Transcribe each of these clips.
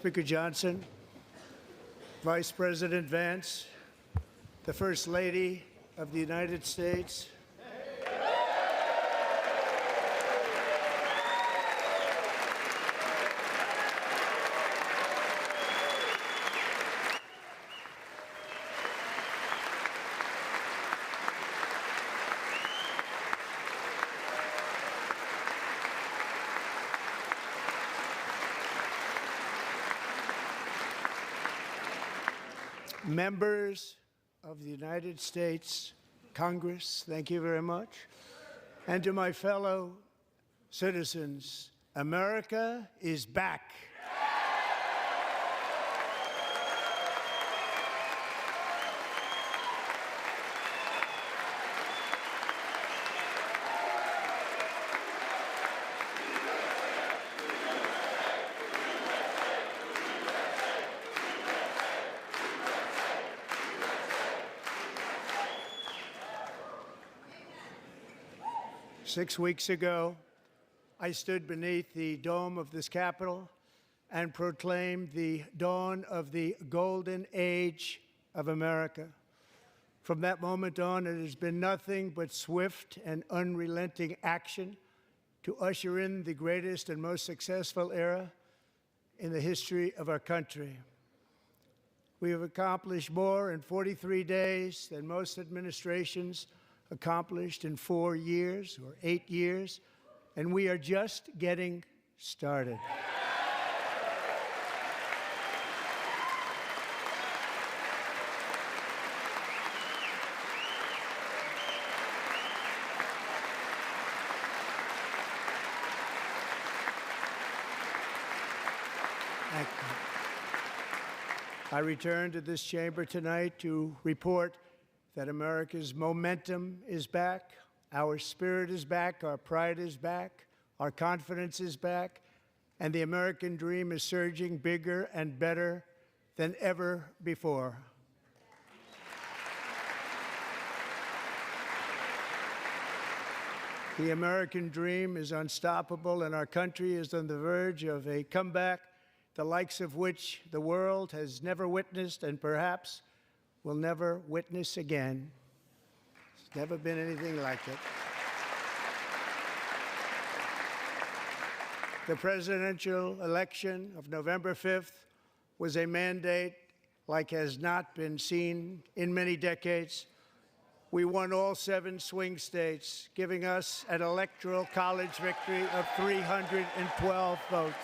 Speaker Johnson, Vice President Vance, the First Lady of the United States, members of the United States Congress, thank you very much, and to my fellow citizens, America is back. 6 weeks ago, I stood beneath the dome of this Capitol and proclaimed the dawn of the golden age of America. From that moment on, it has been nothing but swift and unrelenting action to usher in the greatest and most successful era in the history of our country. We have accomplished more in 43 days than most administrations accomplished in 4 years or 8 years, and we are just getting started. Thank you. I return to this chamber tonight to report that America's momentum is back, our spirit is back, our pride is back, our confidence is back, and the American dream is surging bigger and better than ever before. The American dream is unstoppable, and our country is on the verge of a comeback, the likes of which the world has never witnessed and perhaps will never witness again. There's never been anything like it. The presidential election of November 5th was a mandate like has not been seen in many decades. We won all 7 swing states, giving us an electoral college victory of 312 votes.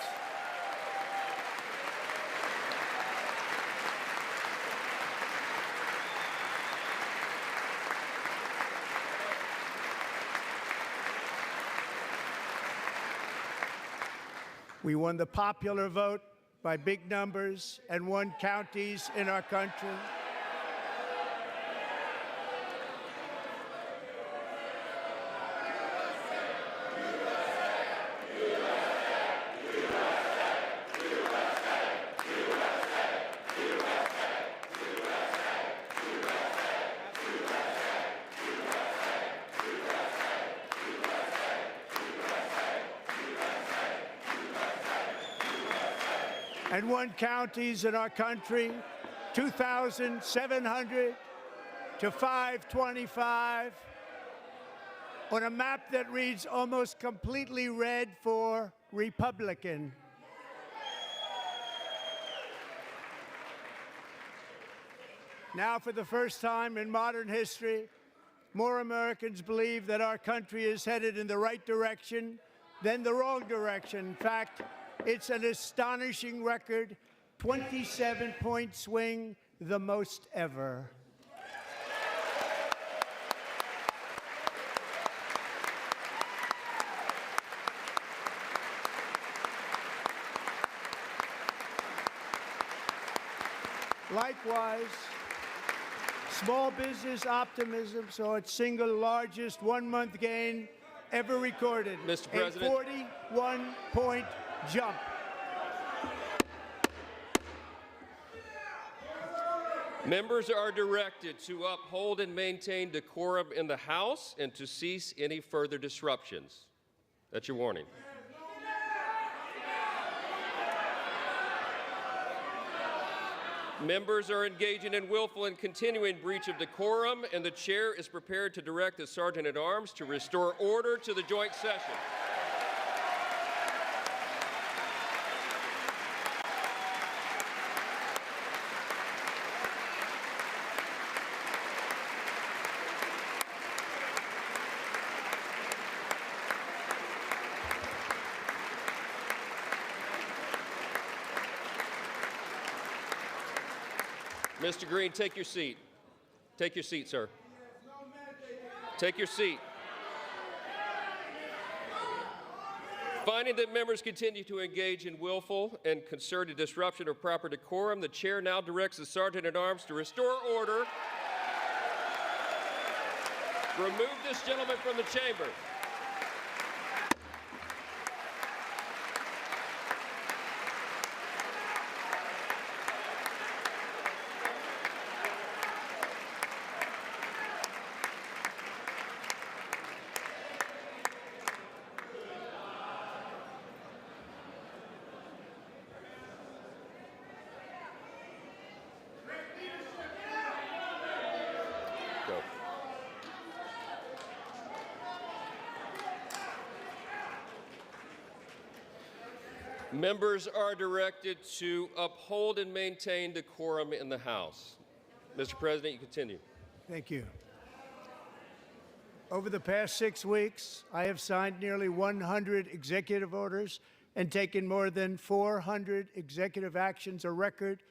We won the popular vote by big numbers and won counties in our country. And won counties in our country, 2,700 to 525, on a map that reads almost completely red for Republican. Now, for the first time in modern history, more Americans believe that our country is headed in the right direction than the wrong direction. In fact, it's an astonishing record, 27-point swing, the most ever. Likewise, small business optimism saw its single largest one-month gain ever recorded. Mr. President. A 41-point jump. Members are directed to uphold and maintain decorum in the House and to cease any further disruptions. That's your warning. Members are engaging in willful and continuing breach of decorum, and the chair is prepared to direct the Sergeant-at-Arms to restore order to the joint session. Mr. Green, take your seat. Take your seat, sir. Take your seat. Finding that members continue to engage in willful and concerted disruption of proper decorum, the chair now directs the Sergeant-at-Arms to restore order. Remove this gentleman from the chamber. Go. Members are directed to uphold and maintain decorum in the House. Mr. President, you continue. Thank you. Over the past 6 weeks, I have signed nearly 100 executive orders and taken more than 400 executive actions, a record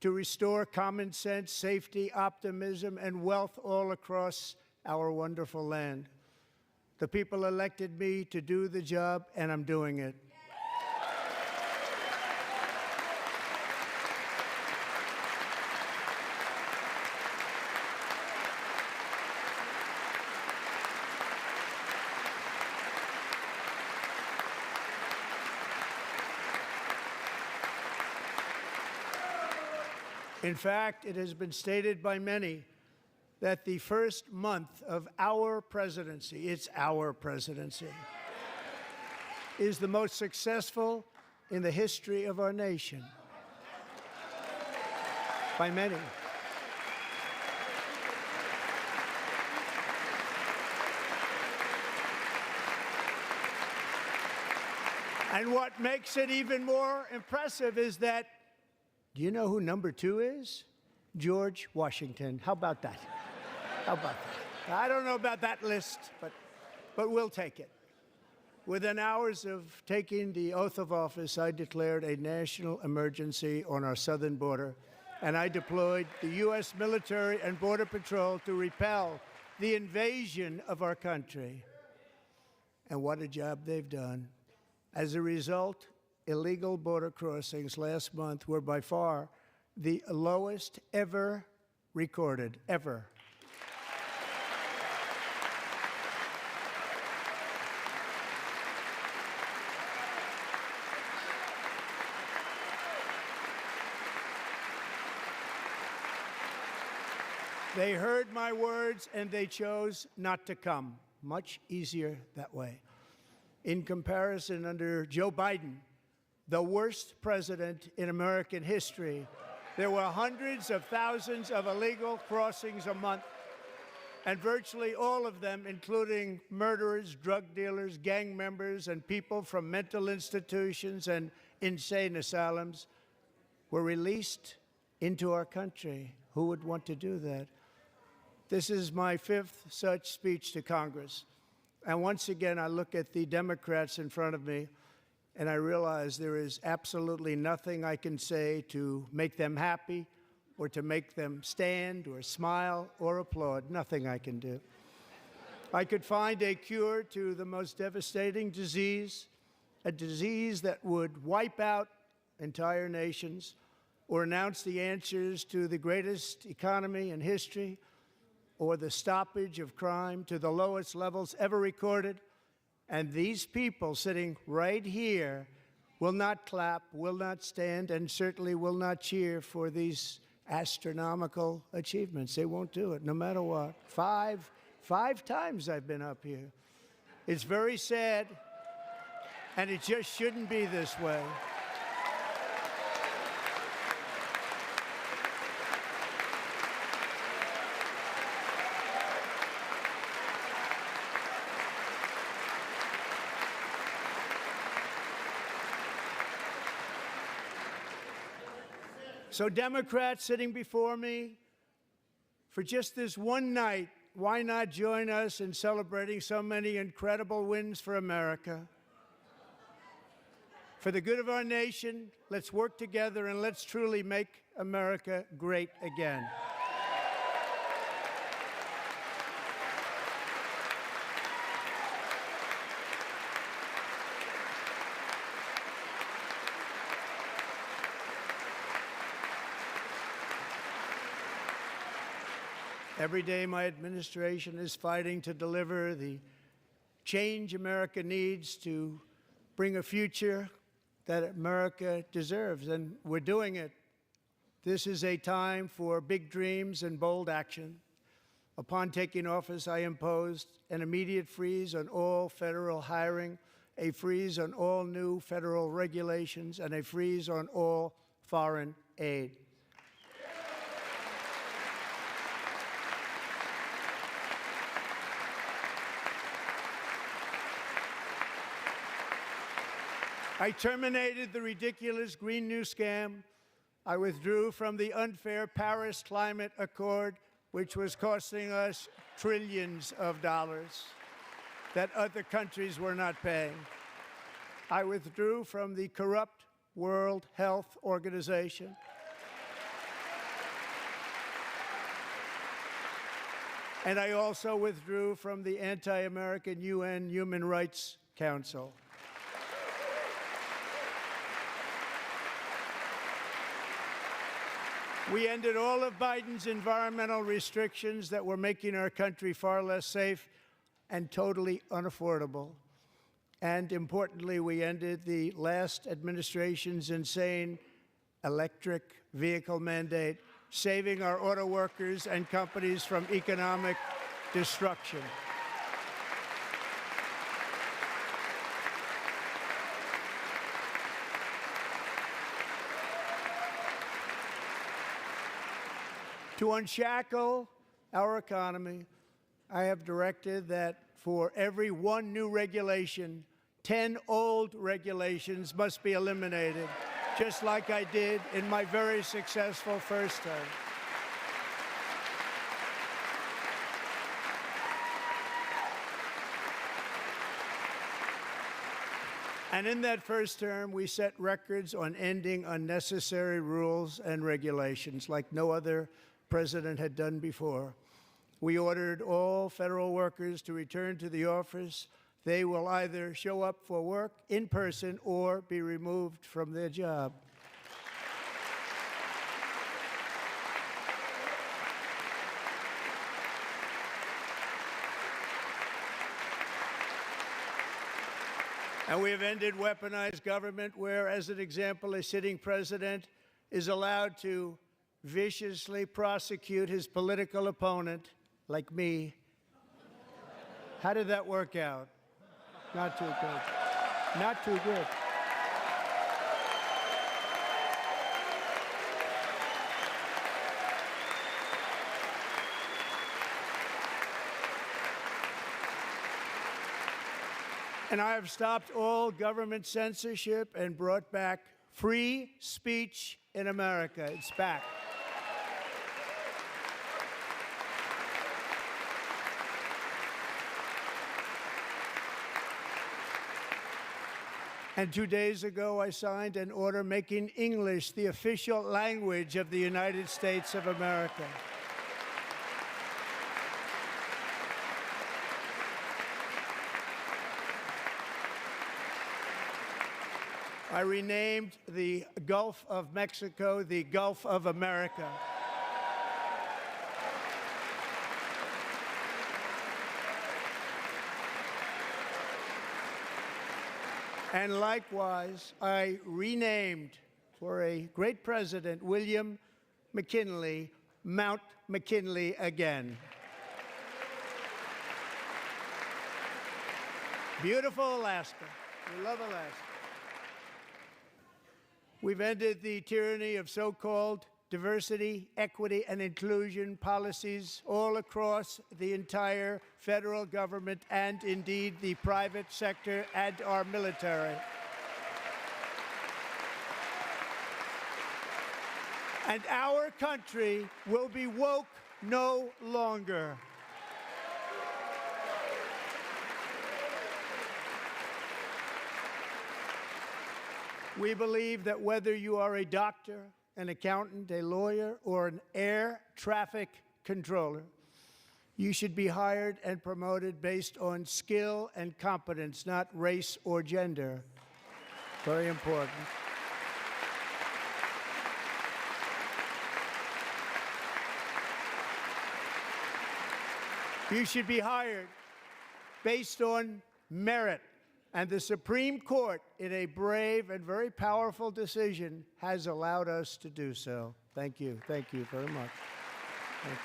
to restore common sense, safety, optimism, and wealth all across our wonderful land. The people elected me to do the job, and I'm doing it. In fact, it has been stated by many that the first month of our presidency, it's our presidency, is the most successful in the history of our nation. By many. And what makes it even more impressive is that, do you know who number 2 is? George Washington. How about that? How about that? I don't know about that list, but we'll take it. Within hours of taking the oath of office, I declared a national emergency on our southern border, and I deployed the U.S. military and Border Patrol to repel the invasion of our country. And what a job they've done. As a result, illegal border crossings last month were by far the lowest ever recorded, ever. They heard my words and they chose not to come. Much easier that way. In comparison, under Joe Biden, the worst president in American history, there were hundreds of thousands of illegal crossings a month, and virtually all of them, including murderers, drug dealers, gang members, and people from mental institutions and insane asylums, were released into our country. Who would want to do that? This is my 5th such speech to Congress. And once again, I look at the Democrats in front of me, and I realize there is absolutely nothing I can say to make them happy or to make them stand or smile or applaud. Nothing I can do. I could find a cure to the most devastating disease, a disease that would wipe out entire nations, or announce the answers to the greatest economy in history, or the stoppage of crime to the lowest levels ever recorded. And these people sitting right here will not clap, will not stand, and certainly will not cheer for these astronomical achievements. They won't do it, no matter what. Five times I've been up here. It's very sad, and it just shouldn't be this way. So Democrats sitting before me, for just this one night, why not join us in celebrating so many incredible wins for America? For the good of our nation, let's work together and let's truly make America great again. Every day, my administration is fighting to deliver the change America needs to bring a future that America deserves, and we're doing it. This is a time for big dreams and bold action. Upon taking office, I imposed an immediate freeze on all federal hiring, a freeze on all new federal regulations, and a freeze on all foreign aid. I terminated the ridiculous Green New Scam. I withdrew from the unfair Paris Climate Accord, which was costing us trillions of dollars that other countries were not paying. I withdrew from the corrupt World Health Organization. And I also withdrew from the anti-American UN Human Rights Council. We ended all of Biden's environmental restrictions that were making our country far less safe and totally unaffordable. And importantly, we ended the last administration's insane electric vehicle mandate, saving our auto workers and companies from economic destruction. To unshackle our economy, I have directed that for every one new regulation, 10 old regulations must be eliminated, just like I did in my very successful first term. And in that first term, we set records on ending unnecessary rules and regulations like no other president had done before. We ordered all federal workers to return to the office. They will either show up for work in person or be removed from their job. And we have ended weaponized government where, as an example, a sitting president is allowed to viciously prosecute his political opponent, like me. How did that work out? Not too good. Not too good. And I have stopped all government censorship and brought back free speech in America. It's back. And 2 days ago, I signed an order making English the official language of the United States of America. I renamed the Gulf of Mexico the Gulf of America. And likewise, I renamed, for a great president, William McKinley, Mount McKinley again. Beautiful Alaska. We love Alaska. We've ended the tyranny of so-called diversity, equity, and inclusion policies all across the entire federal government and indeed the private sector and our military. And our country will be woke no longer. We believe that whether you are a doctor, an accountant, a lawyer, or an air traffic controller, you should be hired and promoted based on skill and competence, not race or gender. Very important. You should be hired based on merit. And the Supreme Court, in a brave and very powerful decision, has allowed us to do so. Thank you. Thank you very much. Thank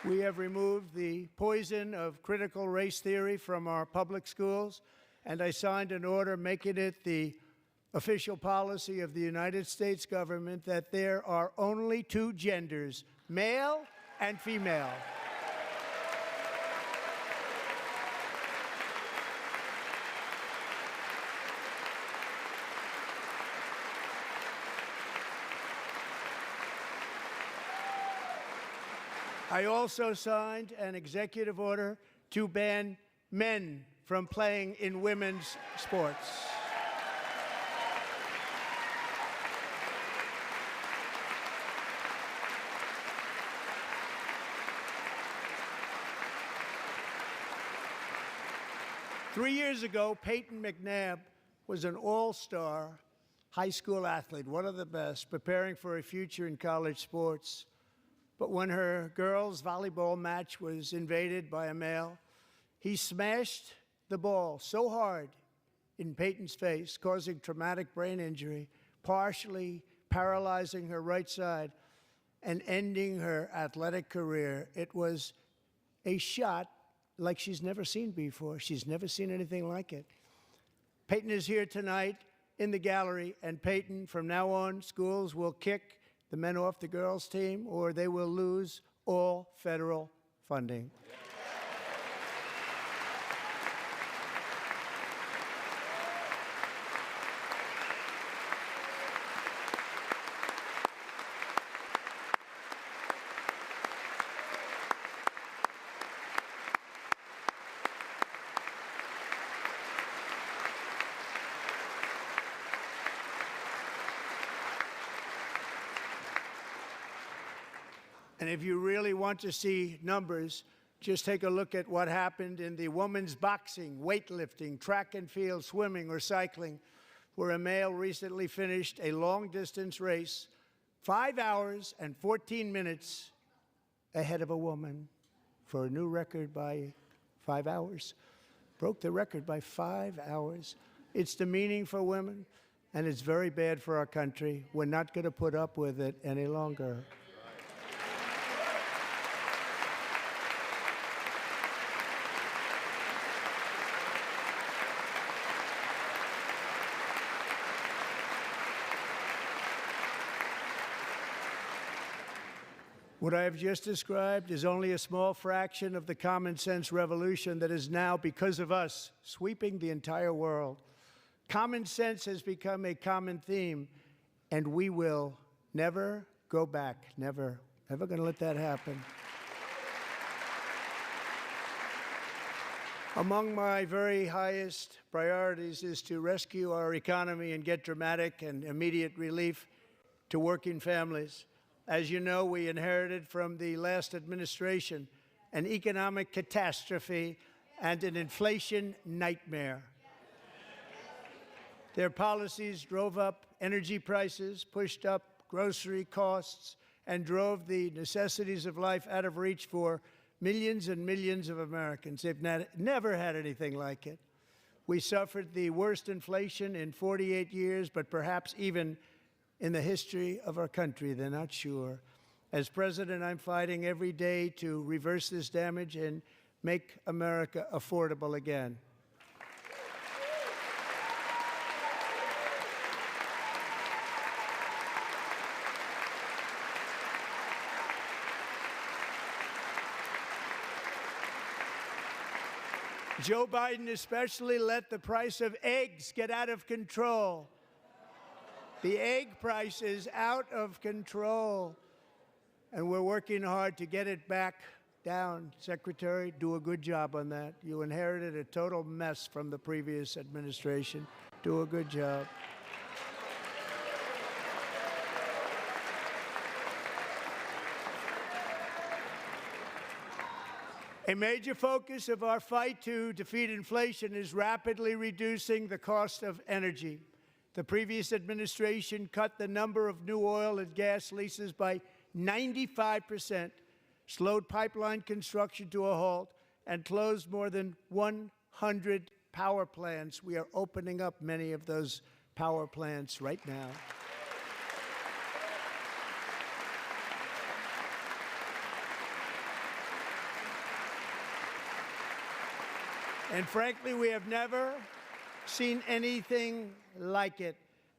you. We have removed the poison of critical race theory from our public schools, and I signed an order making it the official policy of the United States government that there are only two genders, male and female. I also signed an executive order to ban men from playing in women's sports. Three years ago, Peyton McNabb was an all-star high school athlete, one of the best, preparing for a future in college sports. But when her girls' volleyball match was invaded by a male, he smashed the ball so hard in Peyton's face, causing traumatic brain injury, partially paralyzing her right side and ending her athletic career. It was a shot like she's never seen before. She's never seen anything like it. Peyton is here tonight in the gallery, and Peyton, from now on, schools will kick the men off the girls' team, or they will lose all federal funding. And if you really want to see numbers, just take a look at what happened in the women's boxing, weightlifting, track and field, swimming, or cycling, where a male recently finished a long-distance race 5 hours and 14 minutes ahead of a woman for a new record by 5 hours. Broke the record by 5 hours. It's demeaning for women, and it's very bad for our country. We're not going to put up with it any longer. What I have just described is only a small fraction of the common sense revolution that is now, because of us, sweeping the entire world. Common sense has become a common theme, and we will never go back. Never. Never going to let that happen. Among my very highest priorities is to rescue our economy and get dramatic and immediate relief to working families. As you know, we inherited from the last administration an economic catastrophe and an inflation nightmare. Their policies drove up energy prices, pushed up grocery costs, and drove the necessities of life out of reach for millions and millions of Americans. They've never had anything like it. We suffered the worst inflation in 48 years, but perhaps even in the history of our country. They're not sure. As president, I'm fighting every day to reverse this damage and make America affordable again. Joe Biden especially let the price of eggs get out of control. The egg price is out of control, and we're working hard to get it back down. Secretary, do a good job on that. You inherited a total mess from the previous administration. Do a good job. A major focus of our fight to defeat inflation is rapidly reducing the cost of energy. The previous administration cut the number of new oil and gas leases by 95%, slowed pipeline construction to a halt, and closed more than 100 power plants. We are opening up many of those power plants right now. And frankly, we have never seen anything like it.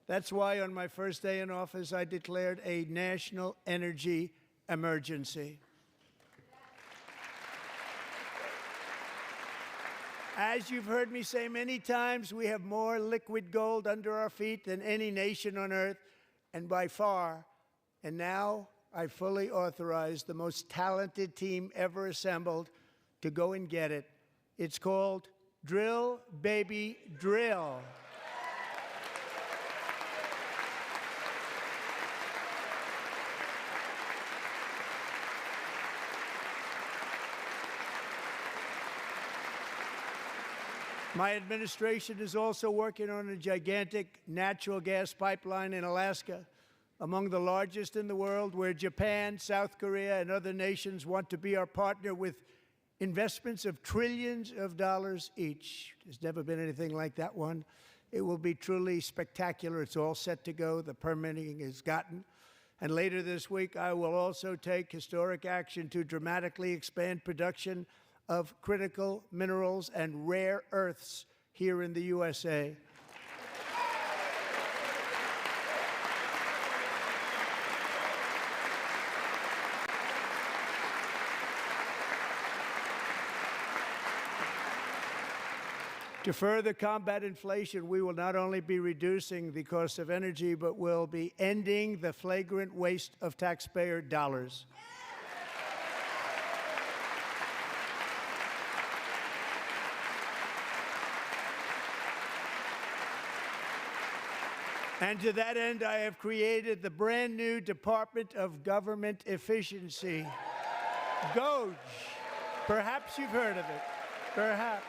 That's why on my first day in office, I declared a national energy emergency. As you've heard me say many times, we have more liquid gold under our feet than any nation on earth, and by far. And now I fully authorize the most talented team ever assembled to go and get it. It's called Drill, Baby, Drill. My administration is also working on a gigantic natural gas pipeline in Alaska, among the largest in the world, where Japan, South Korea, and other nations want to be our partner with investments of trillions of dollars each. There's never been anything like that one. It will be truly spectacular. It's all set to go. The permitting is gotten. And later this week, I will also take historic action to dramatically expand production of critical minerals and rare earths here in the USA. To further combat inflation, we will not only be reducing the cost of energy, but will be ending the flagrant waste of taxpayer dollars. And to that end, I have created the brand new Department of Government Efficiency, GOGE. Perhaps you've heard of it. Perhaps.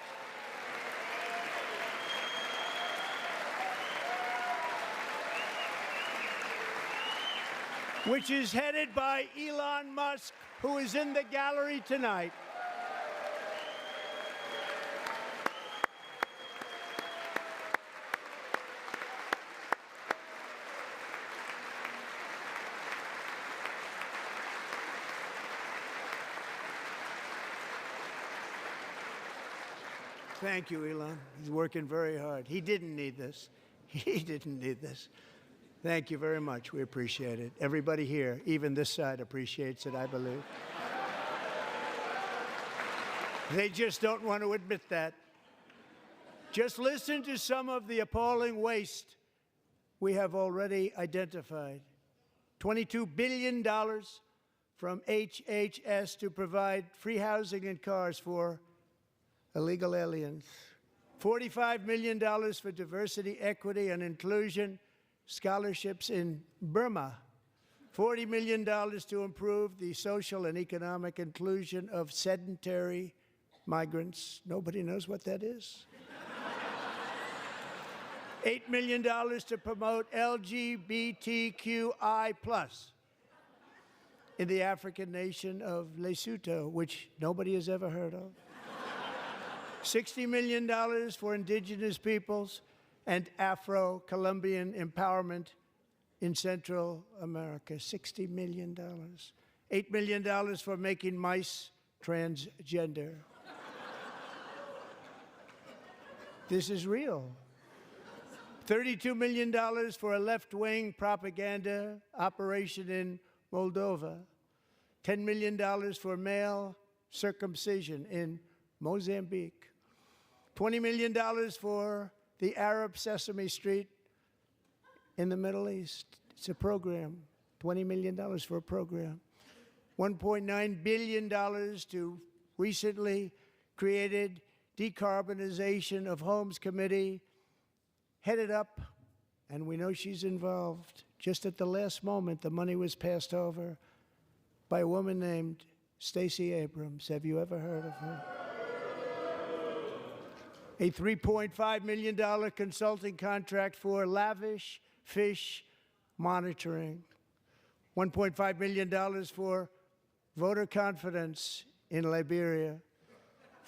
Which is headed by Elon Musk, who is in the gallery tonight. Thank you, Elon. He's working very hard. He didn't need this. He didn't need this. Thank you very much. We appreciate it. Everybody here, even this side, appreciates it, I believe. They just don't want to admit that. Just listen to some of the appalling waste we have already identified. $22 billion from HHS to provide free housing and cars for illegal aliens. $45 million for diversity, equity, and inclusion scholarships in Burma. $40 million to improve the social and economic inclusion of sedentary migrants. Nobody knows what that is. $8 million to promote LGBTQI+ in the African nation of Lesotho, which nobody has ever heard of. $60 million for indigenous peoples and Afro-Colombian empowerment in Central America. $60 million. $8 million for making mice transgender. This is real. $32 million for a left-wing propaganda operation in Moldova. $10 million for male circumcision in Mozambique. $20 million for the Arab Sesame Street in the Middle East. It's a program, $20 million for a program. $1.9 billion to recently created Decarbonization of Homes Committee, headed up, and we know she's involved. Just at the last moment, the money was passed over by a woman named Stacey Abrams. Have you ever heard of her? A $3.5 million consulting contract for lavish fish monitoring. $1.5 million for voter confidence in Liberia.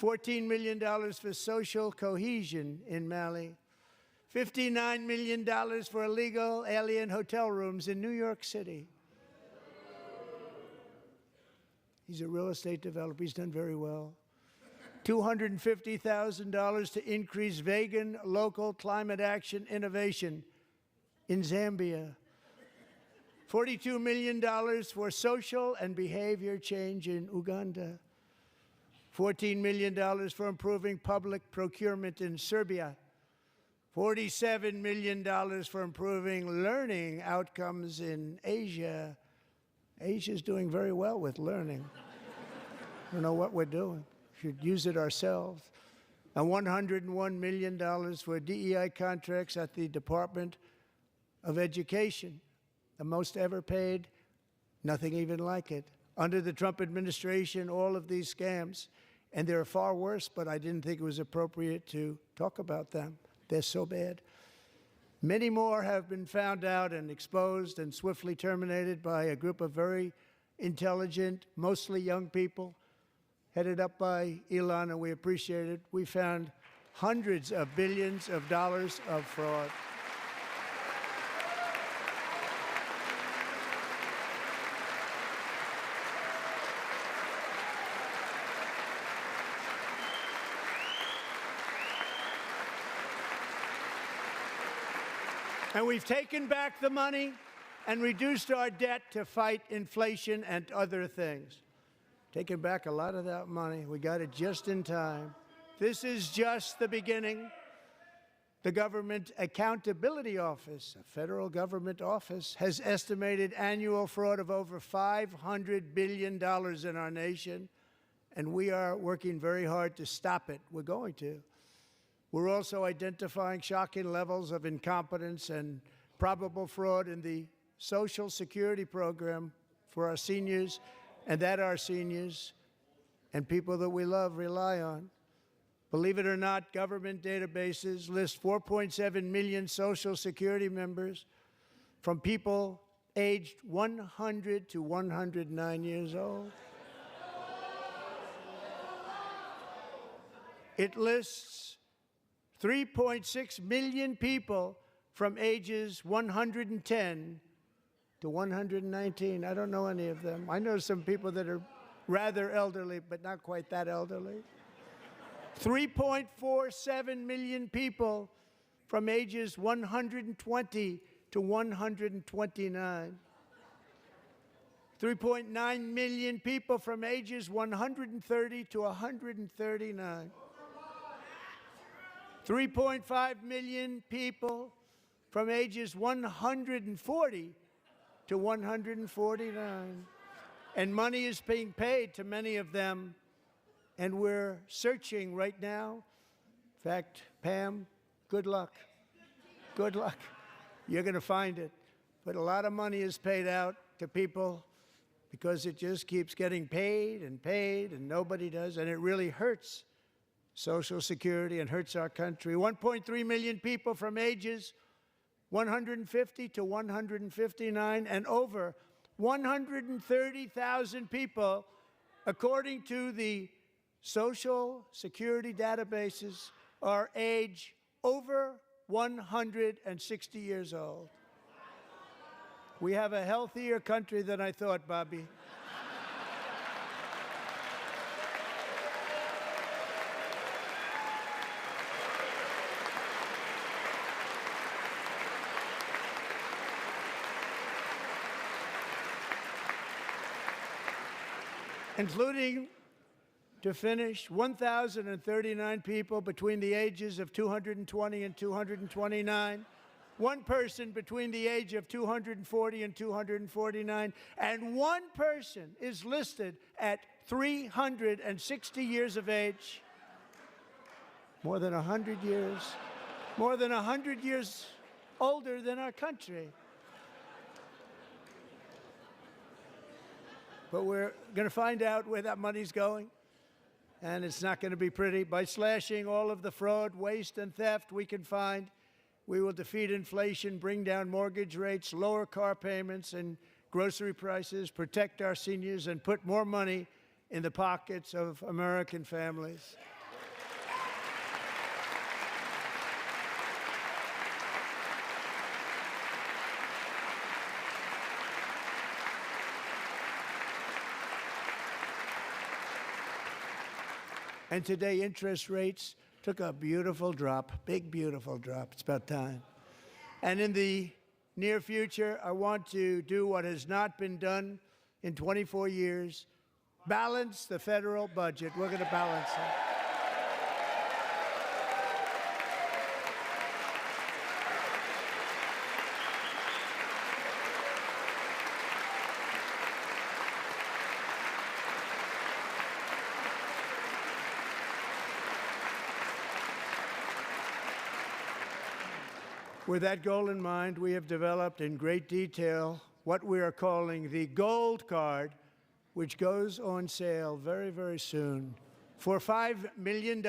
$14 million for social cohesion in Mali. $59 million for illegal alien hotel rooms in New York City. He's a real estate developer. He's done very well. $250,000 to increase vegan local climate action innovation in Zambia. $42 million for social and behavior change in Uganda. $14 million for improving public procurement in Serbia. $47 million for improving learning outcomes in Asia. Asia's doing very well with learning. I don't know what we're doing. We should use it ourselves. And $101 million for DEI contracts at the Department of Education. The most ever paid, nothing even like it. Under the Trump administration, all of these scams, and they're far worse, but I didn't think it was appropriate to talk about them. They're so bad. Many more have been found out and exposed and swiftly terminated by a group of very intelligent, mostly young people, headed up by Elon, and we appreciate it. We found hundreds of billions of dollars of fraud. And we've taken back the money and reduced our debt to fight inflation and other things. Taken back a lot of that money. We got it just in time. This is just the beginning. The Government Accountability Office, a federal government office, has estimated annual fraud of over $500 billion in our nation, and we are working very hard to stop it. We're going to. We're also identifying shocking levels of incompetence and probable fraud in the Social Security program for our seniors, and that our seniors and people that we love rely on. Believe it or not, government databases list 4.7 million Social Security members from people aged 100 to 109 years old. It lists 3.6 million people from ages 110 to 119. I don't know any of them. I know some people that are rather elderly, but not quite that elderly. 3.47 million people from ages 120 to 129. 3.9 million people from ages 130 to 139. 3.5 million people from ages 140 to 149. And money is being paid to many of them, and we're searching right now. In fact, Pam, good luck. Good luck. You're going to find it. But a lot of money is paid out to people because it just keeps getting paid, and nobody does, and it really hurts Social Security and hurts our country. 1.3 million people from ages 150 to 159, and over 130,000 people, according to the Social Security databases, are age over 160 years old. We have a healthier country than I thought, Bobby. Including, to finish, 1,039 people between the ages of 220 and 229 One person between the age of 240 and 249, and one person is listed at 360 years of age. More than 100 years. More than 100 years older than our country. But we're going to find out where that money's going, and it's not going to be pretty. By slashing all of the fraud, waste, and theft we can find, we will defeat inflation, bring down mortgage rates, lower car payments and grocery prices, protect our seniors, and put more money in the pockets of American families. And today, interest rates took a beautiful drop, big, beautiful drop. It's about time. And in the near future, I want to do what has not been done in 24 years, balance the federal budget. We're going to balance it. With that goal in mind, we have developed in great detail what we are calling the Gold Card, which goes on sale very, very soon. For $5 million,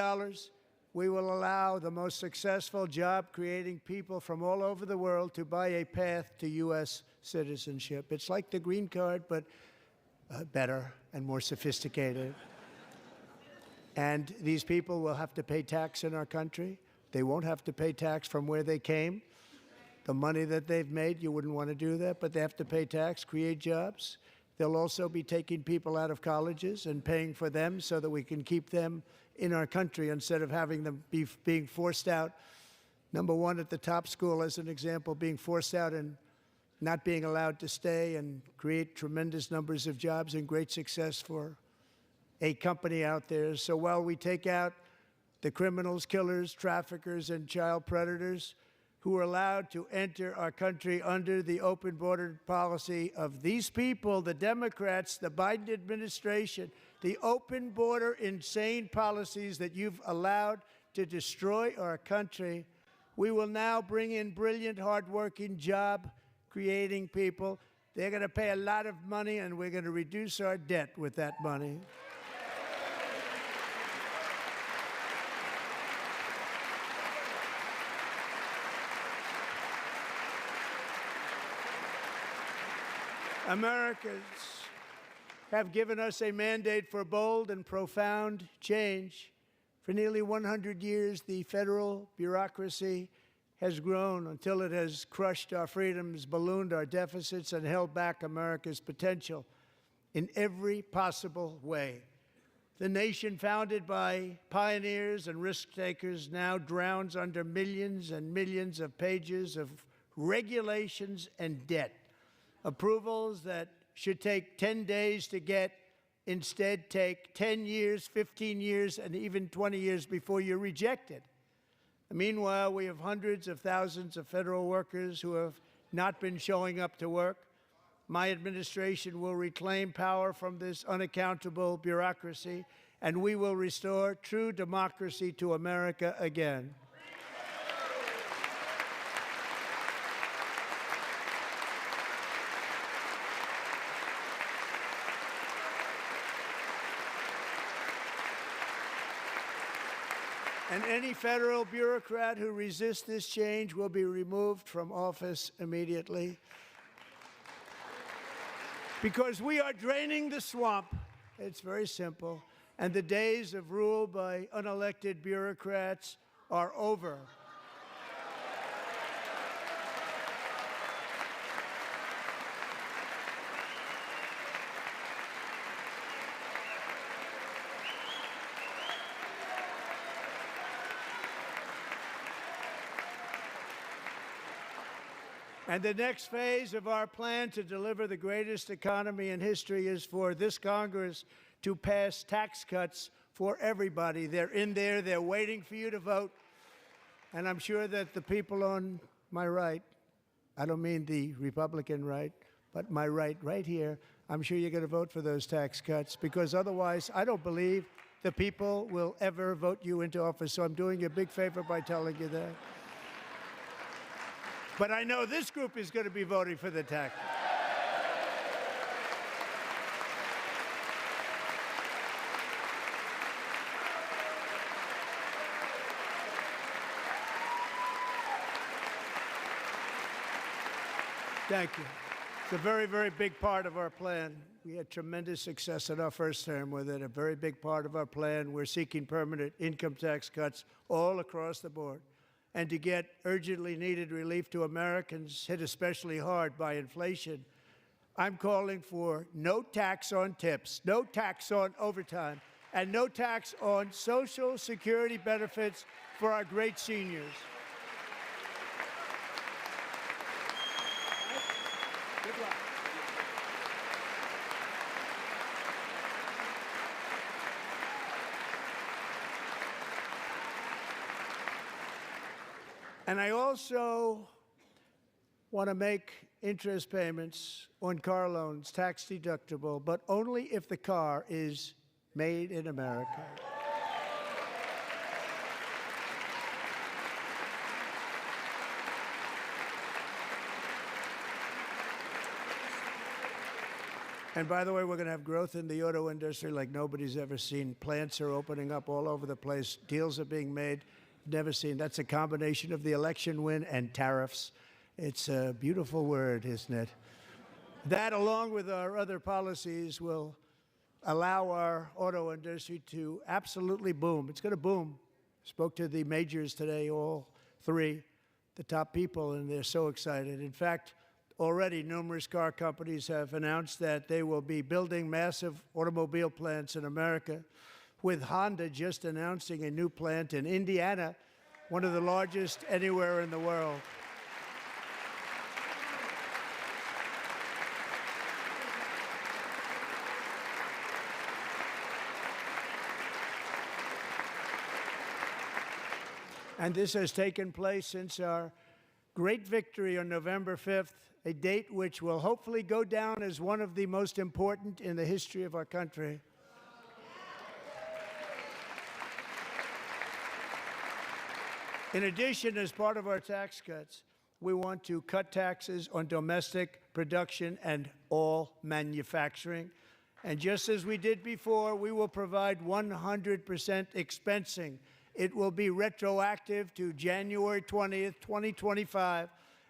we will allow the most successful job-creating people from all over the world to buy a path to U.S. citizenship. It's like the green card, but better and more sophisticated. And these people will have to pay tax in our country. They won't have to pay tax from where they came. The money that they've made, you wouldn't want to do that, but they have to pay tax, create jobs. They'll also be taking people out of colleges and paying for them so that we can keep them in our country instead of having them being forced out. Number one, at the top school, as an example, being forced out and not being allowed to stay and create tremendous numbers of jobs and great success for a company out there. So while we take out the criminals, killers, traffickers, and child predators who are allowed to enter our country under the open border policy of these people, the Democrats, the Biden administration, the open border insane policies that you've allowed to destroy our country, we will now bring in brilliant, hardworking, job-creating people. They're going to pay a lot of money, and we're going to reduce our debt with that money. Americans have given us a mandate for bold and profound change. For nearly 100 years, the federal bureaucracy has grown until it has crushed our freedoms, ballooned our deficits, and held back America's potential in every possible way. The nation founded by pioneers and risk-takers now drowns under millions and millions of pages of regulations and debt. Approvals that should take 10 days to get instead take 10 years, 15 years, and even 20 years before you're rejected. Meanwhile, we have hundreds of thousands of federal workers who have not been showing up to work. My administration will reclaim power from this unaccountable bureaucracy, and we will restore true democracy to America again. And any federal bureaucrat who resists this change will be removed from office immediately. Because we are draining the swamp. It's very simple. And the days of rule by unelected bureaucrats are over. And the next phase of our plan to deliver the greatest economy in history is for this Congress to pass tax cuts for everybody. They're in there. They're waiting for you to vote. And I'm sure that the people on my right, I don't mean the Republican right, but my right here, I'm sure you're going to vote for those tax cuts, because otherwise I don't believe the people will ever vote you into office. So I'm doing you a big favor by telling you that. But I know this group is going to be voting for the tax cuts. Thank you. It's a very, very big part of our plan. We had tremendous success in our first term with it. A very big part of our plan. We're seeking permanent income tax cuts all across the board. And to get urgently needed relief to Americans hit especially hard by inflation, I'm calling for no tax on tips, no tax on overtime, and no tax on Social Security benefits for our great seniors. Good luck. And I also want to make interest payments on car loans tax deductible, but only if the car is made in America. And by the way, we're going to have growth in the auto industry like nobody's ever seen. Plants are opening up all over the place. Deals are being made. Never seen. That's a combination of the election win and tariffs. It's a beautiful word, isn't it? That, along with our other policies, will allow our auto industry to absolutely boom. It's going to boom. Spoke to the majors today, all three, the top people, and they're so excited. In fact, already numerous car companies have announced that they will be building massive automobile plants in America, with Honda just announcing a new plant in Indiana, one of the largest anywhere in the world. And this has taken place since our great victory on November 5th, a date which will hopefully go down as one of the most important in the history of our country. In addition, as part of our tax cuts, we want to cut taxes on domestic production and all manufacturing. And just as we did before, we will provide 100% expensing. It will be retroactive to January 20th, 2025.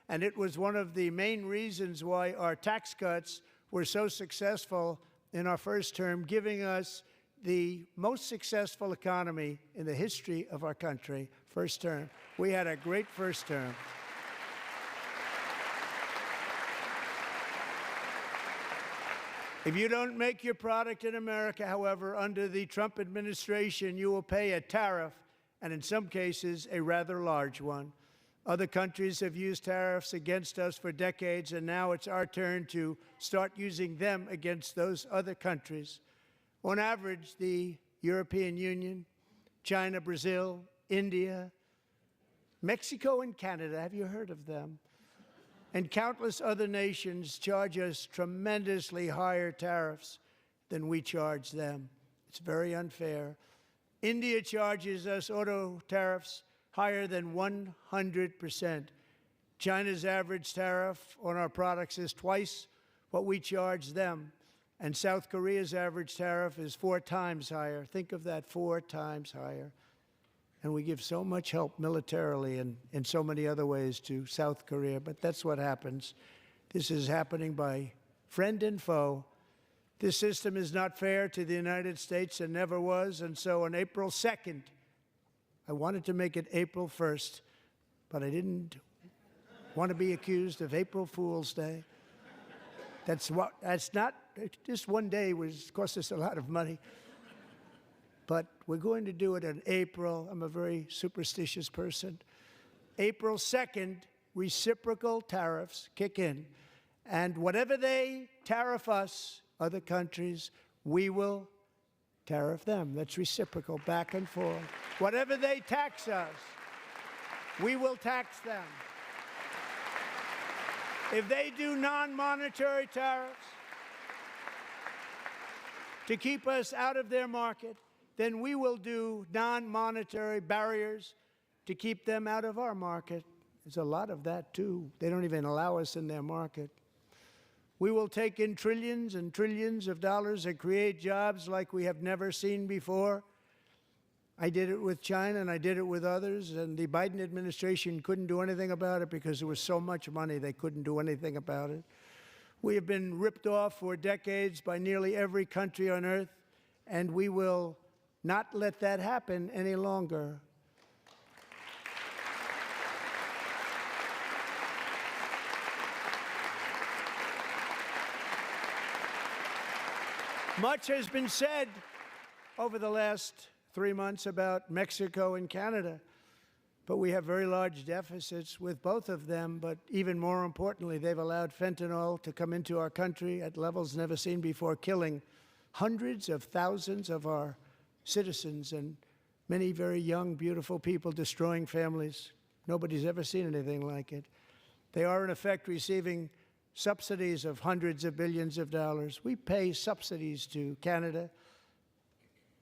And it was one of the main reasons why our tax cuts were so successful in our first term, giving us the most successful economy in the history of our country, first term. We had a great first term. If you don't make your product in America, however, under the Trump administration, you will pay a tariff, and in some cases, a rather large one. Other countries have used tariffs against us for decades, and now it's our turn to start using them against those other countries. On average, the European Union, China, Brazil, India, Mexico, and Canada, have you heard of them? And countless other nations charge us tremendously higher tariffs than we charge them. It's very unfair. India charges us auto tariffs higher than 100%. China's average tariff on our products is twice what we charge them. And South Korea's average tariff is 4 times higher. Think of that, 4 times higher. And we give so much help militarily and in so many other ways to South Korea, but that's what happens. This is happening by friend and foe. This system is not fair to the United States and never was, and so on April 2nd, I wanted to make it April 1st, but I didn't want to be accused of April Fool's Day. That's not, just one day cost us a lot of money. But we're going to do it in April. I'm a very superstitious person. April 2nd, reciprocal tariffs kick in. And whatever they tariff us, other countries, we will tariff them. That's reciprocal, back and forth. Whatever they tax us, we will tax them. If they do non-monetary tariffs to keep us out of their market, then we will do non-monetary barriers to keep them out of our market. There's a lot of that, too. They don't even allow us in their market. We will take in trillions and trillions of dollars and create jobs like we have never seen before. I did it with China, and I did it with others, and the Biden administration couldn't do anything about it because there was so much money they couldn't do anything about it. We have been ripped off for decades by nearly every country on earth, and we will not let that happen any longer. Much has been said over the last 3 months about Mexico and Canada, but we have very large deficits with both of them. But even more importantly, they've allowed fentanyl to come into our country at levels never seen before, killing hundreds of thousands of our citizens and many very young, beautiful people, destroying families. Nobody's ever seen anything like it. They are, in effect, receiving subsidies of hundreds of billions of dollars. We pay subsidies to Canada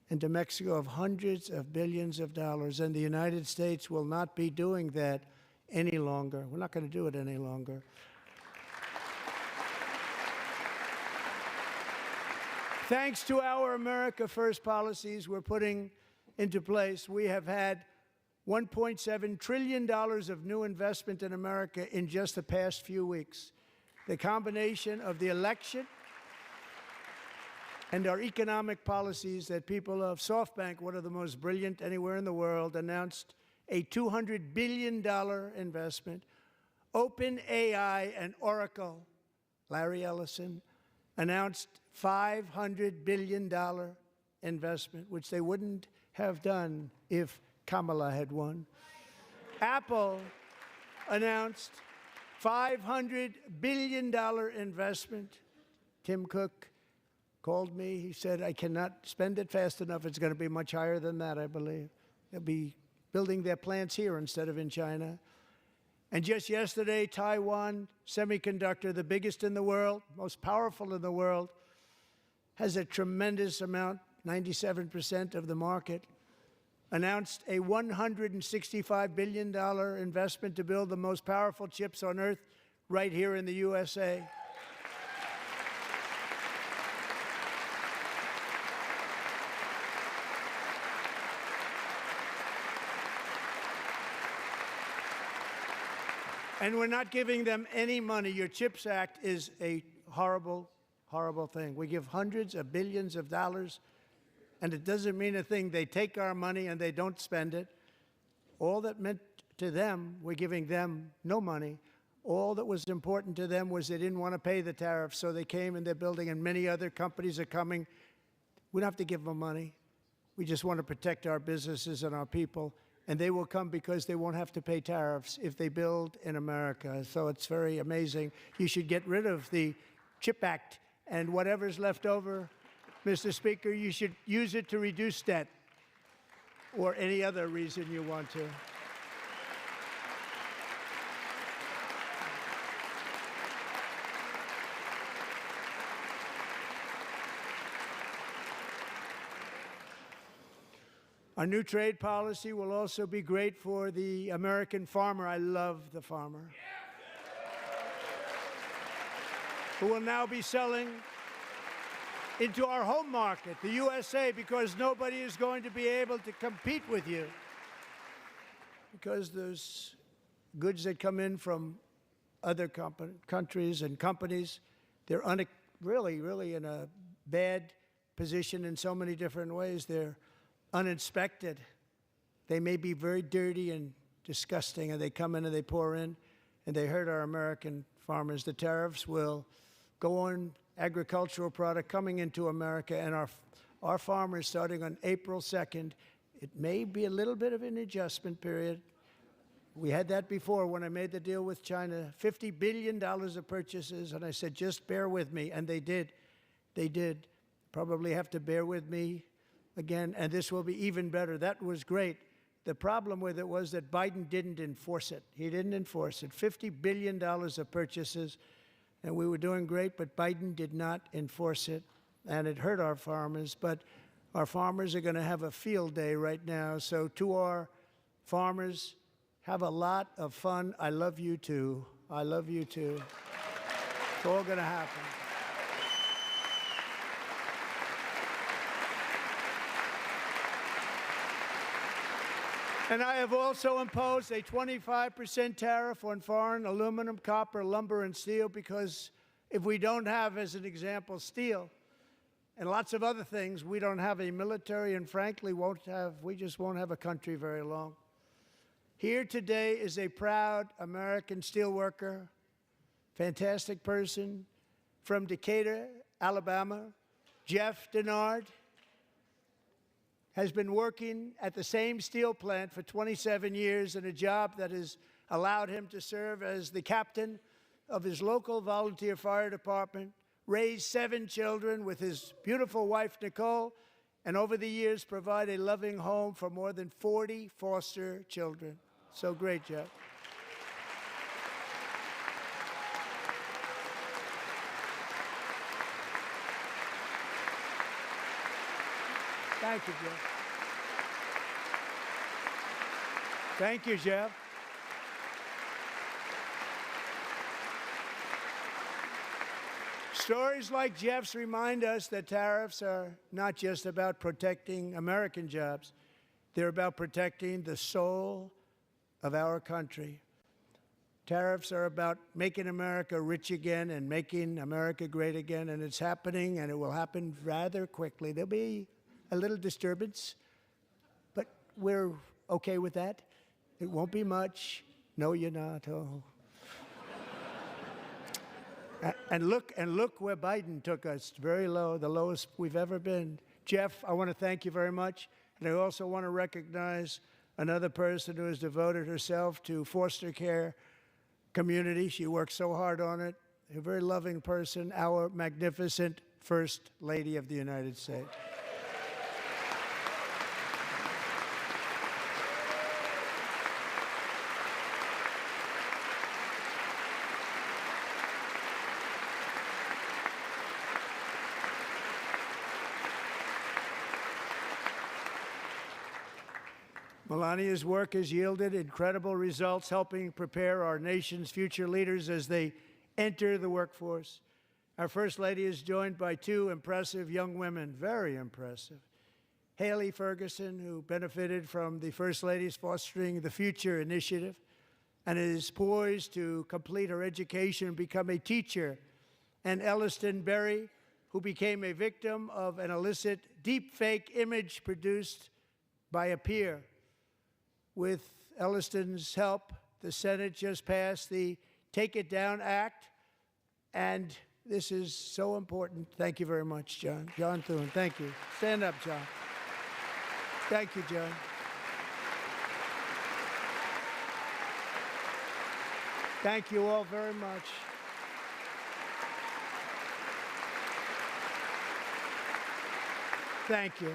and to Mexico of hundreds of billions of dollars, and the United States will not be doing that any longer. We're not going to do it any longer. Thanks to our America First policies we're putting into place, we have had $1.7 trillion of new investment in America in just the past few weeks. The combination of the election and our economic policies that people of SoftBank, one of the most brilliant anywhere in the world, announced a $200 billion investment. OpenAI and Oracle, Larry Ellison, announced $500 billion investment, which they wouldn't have done if Kamala had won. Apple announced $500 billion investment. Tim Cook called me. He said, I cannot spend it fast enough. It's going to be much higher than that, I believe. They'll be building their plants here instead of in China. And just yesterday, Taiwan Semiconductor, the biggest in the world, most powerful in the world, has a tremendous amount, 97% of the market, announced a $165 billion investment to build the most powerful chips on earth right here in the USA. And we're not giving them any money. Your CHIPS Act is a horrible, horrible thing. We give hundreds of billions of dollars, and it doesn't mean a thing. They take our money and they don't spend it. All that meant to them, we're giving them no money. All that was important to them was they didn't want to pay the tariffs, so they came and they're building, and many other companies are coming. We don't have to give them money. We just want to protect our businesses and our people, and they will come because they won't have to pay tariffs if they build in America. So it's very amazing. You should get rid of the CHIP Act, and whatever's left over, Mr. Speaker, you should use it to reduce debt or any other reason you want to. Our new trade policy will also be great for the American farmer. I love the farmer, who will now be selling into our home market, the USA, because nobody is going to be able to compete with you. Because those goods that come in from other countries and companies, they're really in a bad position in so many different ways. They're uninspected. They may be very dirty and disgusting, and they come in and they pour in, and they hurt our American farmers. The tariffs will go on agricultural product coming into America, and our farmers, starting on April 2nd, it may be a little bit of an adjustment period. We had that before when I made the deal with China, $50 billion of purchases, and I said, just bear with me, and they did. They did. Probably have to bear with me again, and this will be even better. That was great. The problem with it was that Biden didn't enforce it. He didn't enforce it. $50 billion of purchases, and we were doing great, but Biden did not enforce it, and it hurt our farmers. But our farmers are going to have a field day right now. So to our farmers, have a lot of fun. I love you too. I love you too. It's all going to happen. And I have also imposed a 25% tariff on foreign aluminum, copper, lumber, and steel, because if we don't have, as an example, steel and lots of other things, we don't have a military, and frankly, we just won't have a country very long. Here today is a proud American steelworker, fantastic person from Decatur, Alabama, Jeff Denard. Has been working at the same steel plant for 27 years in a job that has allowed him to serve as the captain of his local volunteer fire department, raise 7 children with his beautiful wife, Nicole, and over the years provide a loving home for more than 40 foster children. So great, Jeff. Thank you, Jeff. Thank you, Jeff. Stories like Jeff's remind us that tariffs are not just about protecting American jobs. They're about protecting the soul of our country. Tariffs are about making America rich again and making America great again, and it's happening, and it will happen rather quickly. There'll be a little disturbance, but we're okay with that. It won't be much. No, you're not. Oh. And look where Biden took us. Very low, the lowest we've ever been. Jeff, I want to thank you very much. And I also want to recognize another person who has devoted herself to foster care community. She works so hard on it. A very loving person, our magnificent First Lady of the United States. Melania's work has yielded incredible results, helping prepare our nation's future leaders as they enter the workforce. Our First Lady is joined by 2 impressive young women, very impressive. Haley Ferguson, who benefited from the First Lady's Fostering the Future initiative and is poised to complete her education and become a teacher. And Elliston Berry, who became a victim of an illicit deepfake image produced by a peer. With Elliston's help, the Senate just passed the Take It Down Act, and this is so important. Thank you very much, John. John Thune, thank you. Stand up, John. Thank you, John. Thank you all very much. Thank you.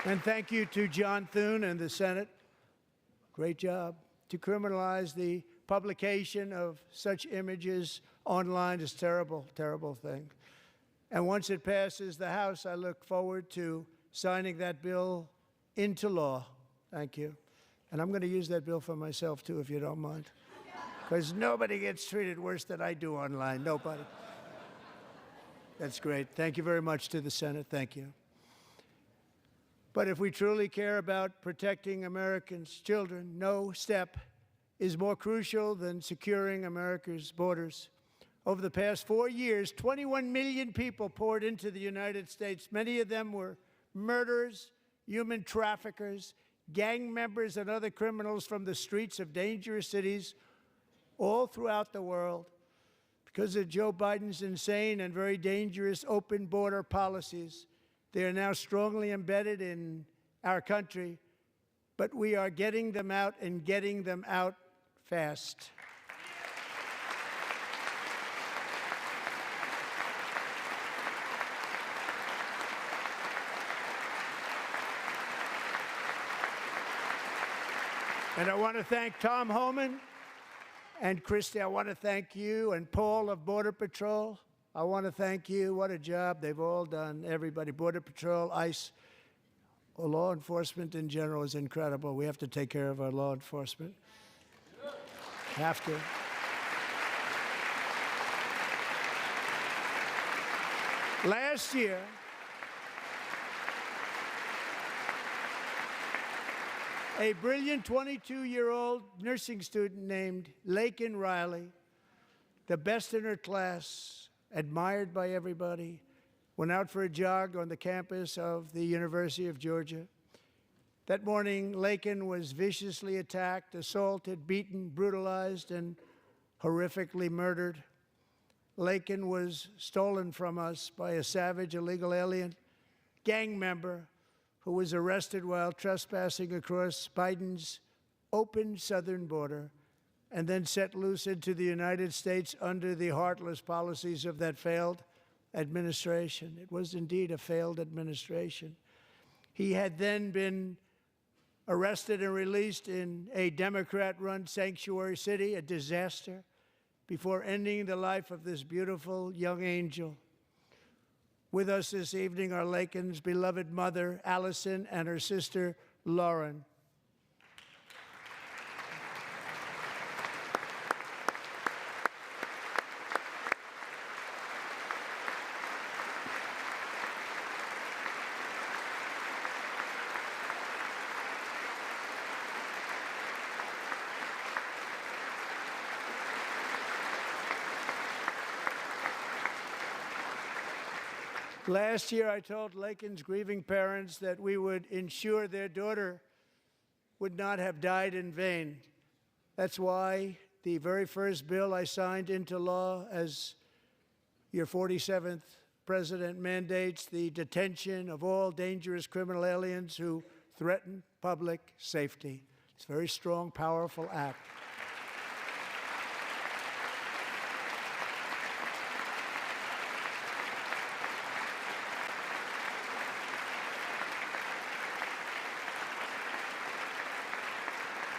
And thank you to John Thune and the Senate. Great job. To criminalize the publication of such images online is a terrible, terrible thing. And once it passes the House, I look forward to signing that bill into law. Thank you. And I'm going to use that bill for myself, too, if you don't mind. Because nobody gets treated worse than I do online. Nobody. That's great. Thank you very much to the Senate. Thank you. But if we truly care about protecting Americans' children, no step is more crucial than securing America's borders. Over the past 4 years, 21 million people poured into the United States. Many of them were murderers, human traffickers, gang members, and other criminals from the streets of dangerous cities all throughout the world. Because of Joe Biden's insane and very dangerous open border policies, they are now strongly embedded in our country, but we are getting them out and getting them out fast. And I want to thank Tom Homan and Christy. I want to thank you and Paul of Border Patrol. I want to thank you. What a job they've all done. Everybody, Border Patrol, ICE, law enforcement in general is incredible. We have to take care of our law enforcement. Have to. Last year, a brilliant 22-year-old nursing student named Laken Riley, the best in her class, admired by everybody, went out for a jog on the campus of the University of Georgia. That morning, Laken was viciously attacked, assaulted, beaten, brutalized, and horrifically murdered. Laken was stolen from us by a savage illegal alien gang member who was arrested while trespassing across Biden's open southern border and then set loose into the United States under the heartless policies of that failed administration. It was indeed a failed administration. He had then been arrested and released in a Democrat-run sanctuary city, a disaster, before ending the life of this beautiful young angel. With us this evening are Laken's beloved mother, Allison, and her sister, Lauren. Last year, I told Laken's grieving parents that we would ensure their daughter would not have died in vain. That's why the very first bill I signed into law as your 47th president mandates the detention of all dangerous criminal aliens who threaten public safety. It's a very strong, powerful act.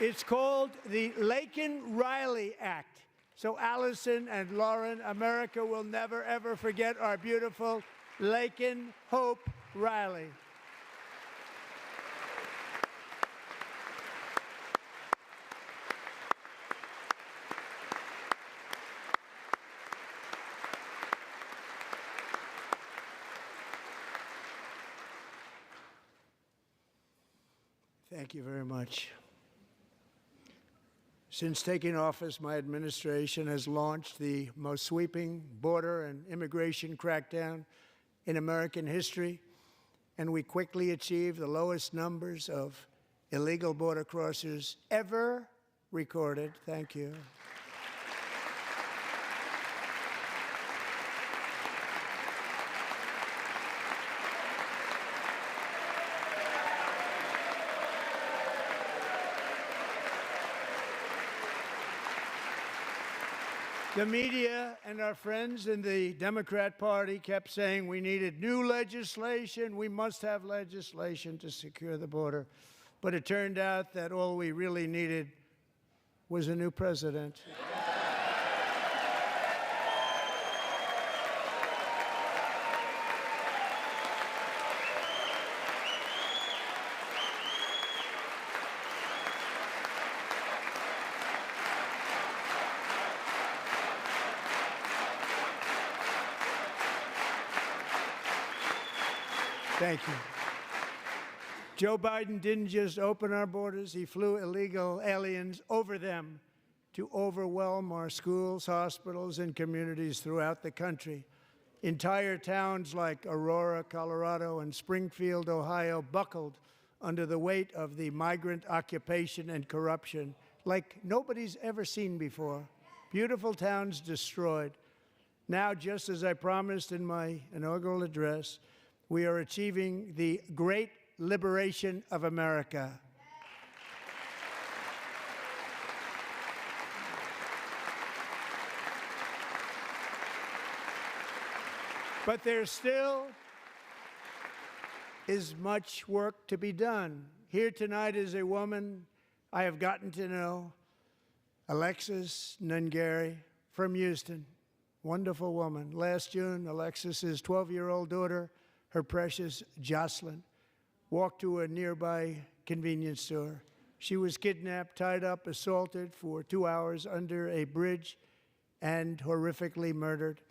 It's called the Laken-Riley Act. So Allison and Lauren, America will never, ever forget our beautiful Laken Hope Riley. Thank you very much. Since taking office, my administration has launched the most sweeping border and immigration crackdown in American history, and we quickly achieved the lowest numbers of illegal border crossers ever recorded. Thank you. The media and our friends in the Democrat Party kept saying we needed new legislation, we must have legislation to secure the border. But it turned out that all we really needed was a new president. Thank you. Joe Biden didn't just open our borders, he flew illegal aliens over them to overwhelm our schools, hospitals, and communities throughout the country. Entire towns like Aurora, Colorado, and Springfield, Ohio, buckled under the weight of the migrant occupation and corruption like nobody's ever seen before. Beautiful towns destroyed. Now, just as I promised in my inaugural address, we are achieving the great liberation of America. But there still is much work to be done. Here tonight is a woman I have gotten to know Alexis Nungary from Houston. Wonderful woman. Last June, Alexis's 12-year-old daughter, her precious Jocelyn, walked to a nearby convenience store. She was kidnapped, tied up, assaulted for 2 hours under a bridge, and horrifically murdered.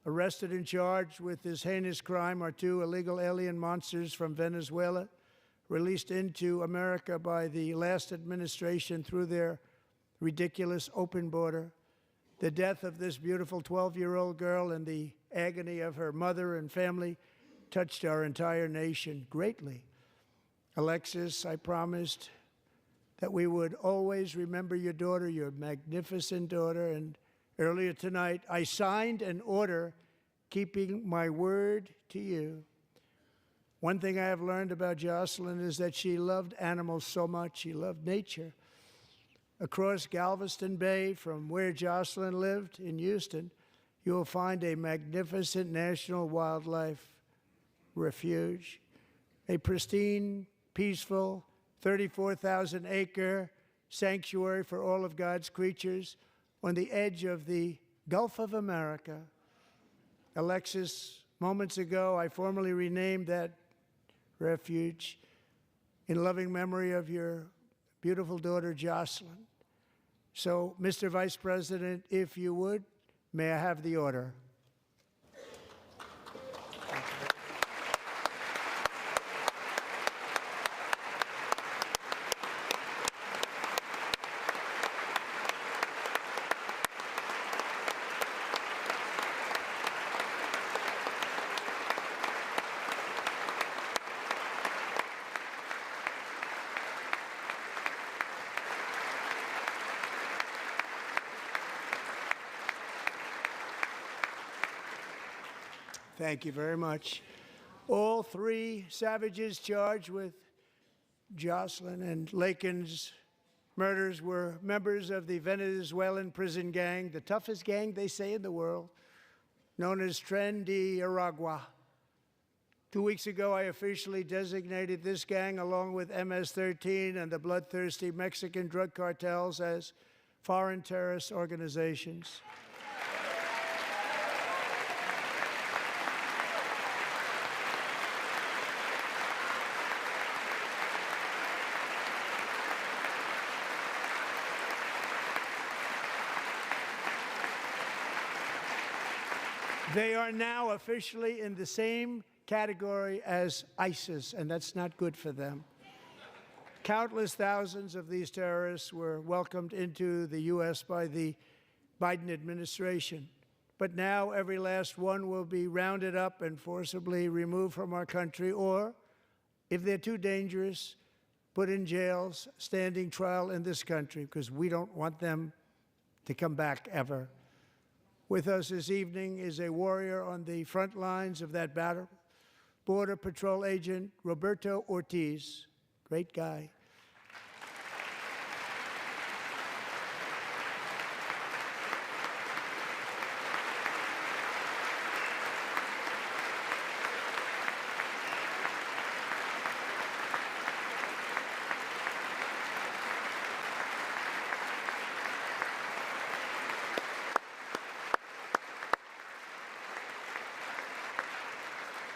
Arrested and charged with this heinous crime are 2 illegal alien monsters from Venezuela, released into America by the last administration through their ridiculous open border. The death of this beautiful 12-year-old girl and the agony of her mother and family touched our entire nation greatly. Alexis, I promised that we would always remember your daughter, your magnificent daughter, and earlier tonight I signed an order keeping my word to you. One thing I have learned about Jocelyn is that she loved animals so much. She loved nature. Across Galveston Bay, from where Jocelyn lived in Houston, you will find a magnificent national wildlife refuge, a pristine, peaceful, 34,000-acre sanctuary for all of God's creatures on the edge of the Gulf of America. Alexis, moments ago, I formally renamed that refuge in loving memory of your beautiful daughter, Jocelyn. So, Mr. Vice President, if you would, may I have the order? Thank you very much. All 3 savages charged with Jocelyn and Lakin's murders were members of the Venezuelan prison gang, the toughest gang, they say, in the world, known as Tren de Aragua. 2 weeks ago, I officially designated this gang, along with MS-13 and the bloodthirsty Mexican drug cartels, as foreign terrorist organizations. They are now officially in the same category as ISIS, and that's not good for them. Countless thousands of these terrorists were welcomed into the U.S. by the Biden administration. But now every last one will be rounded up and forcibly removed from our country, or, if they're too dangerous, put in jails, standing trial in this country, because we don't want them to come back ever. With us this evening is a warrior on the front lines of that battle, Border Patrol Agent Roberto Ortiz. Great guy.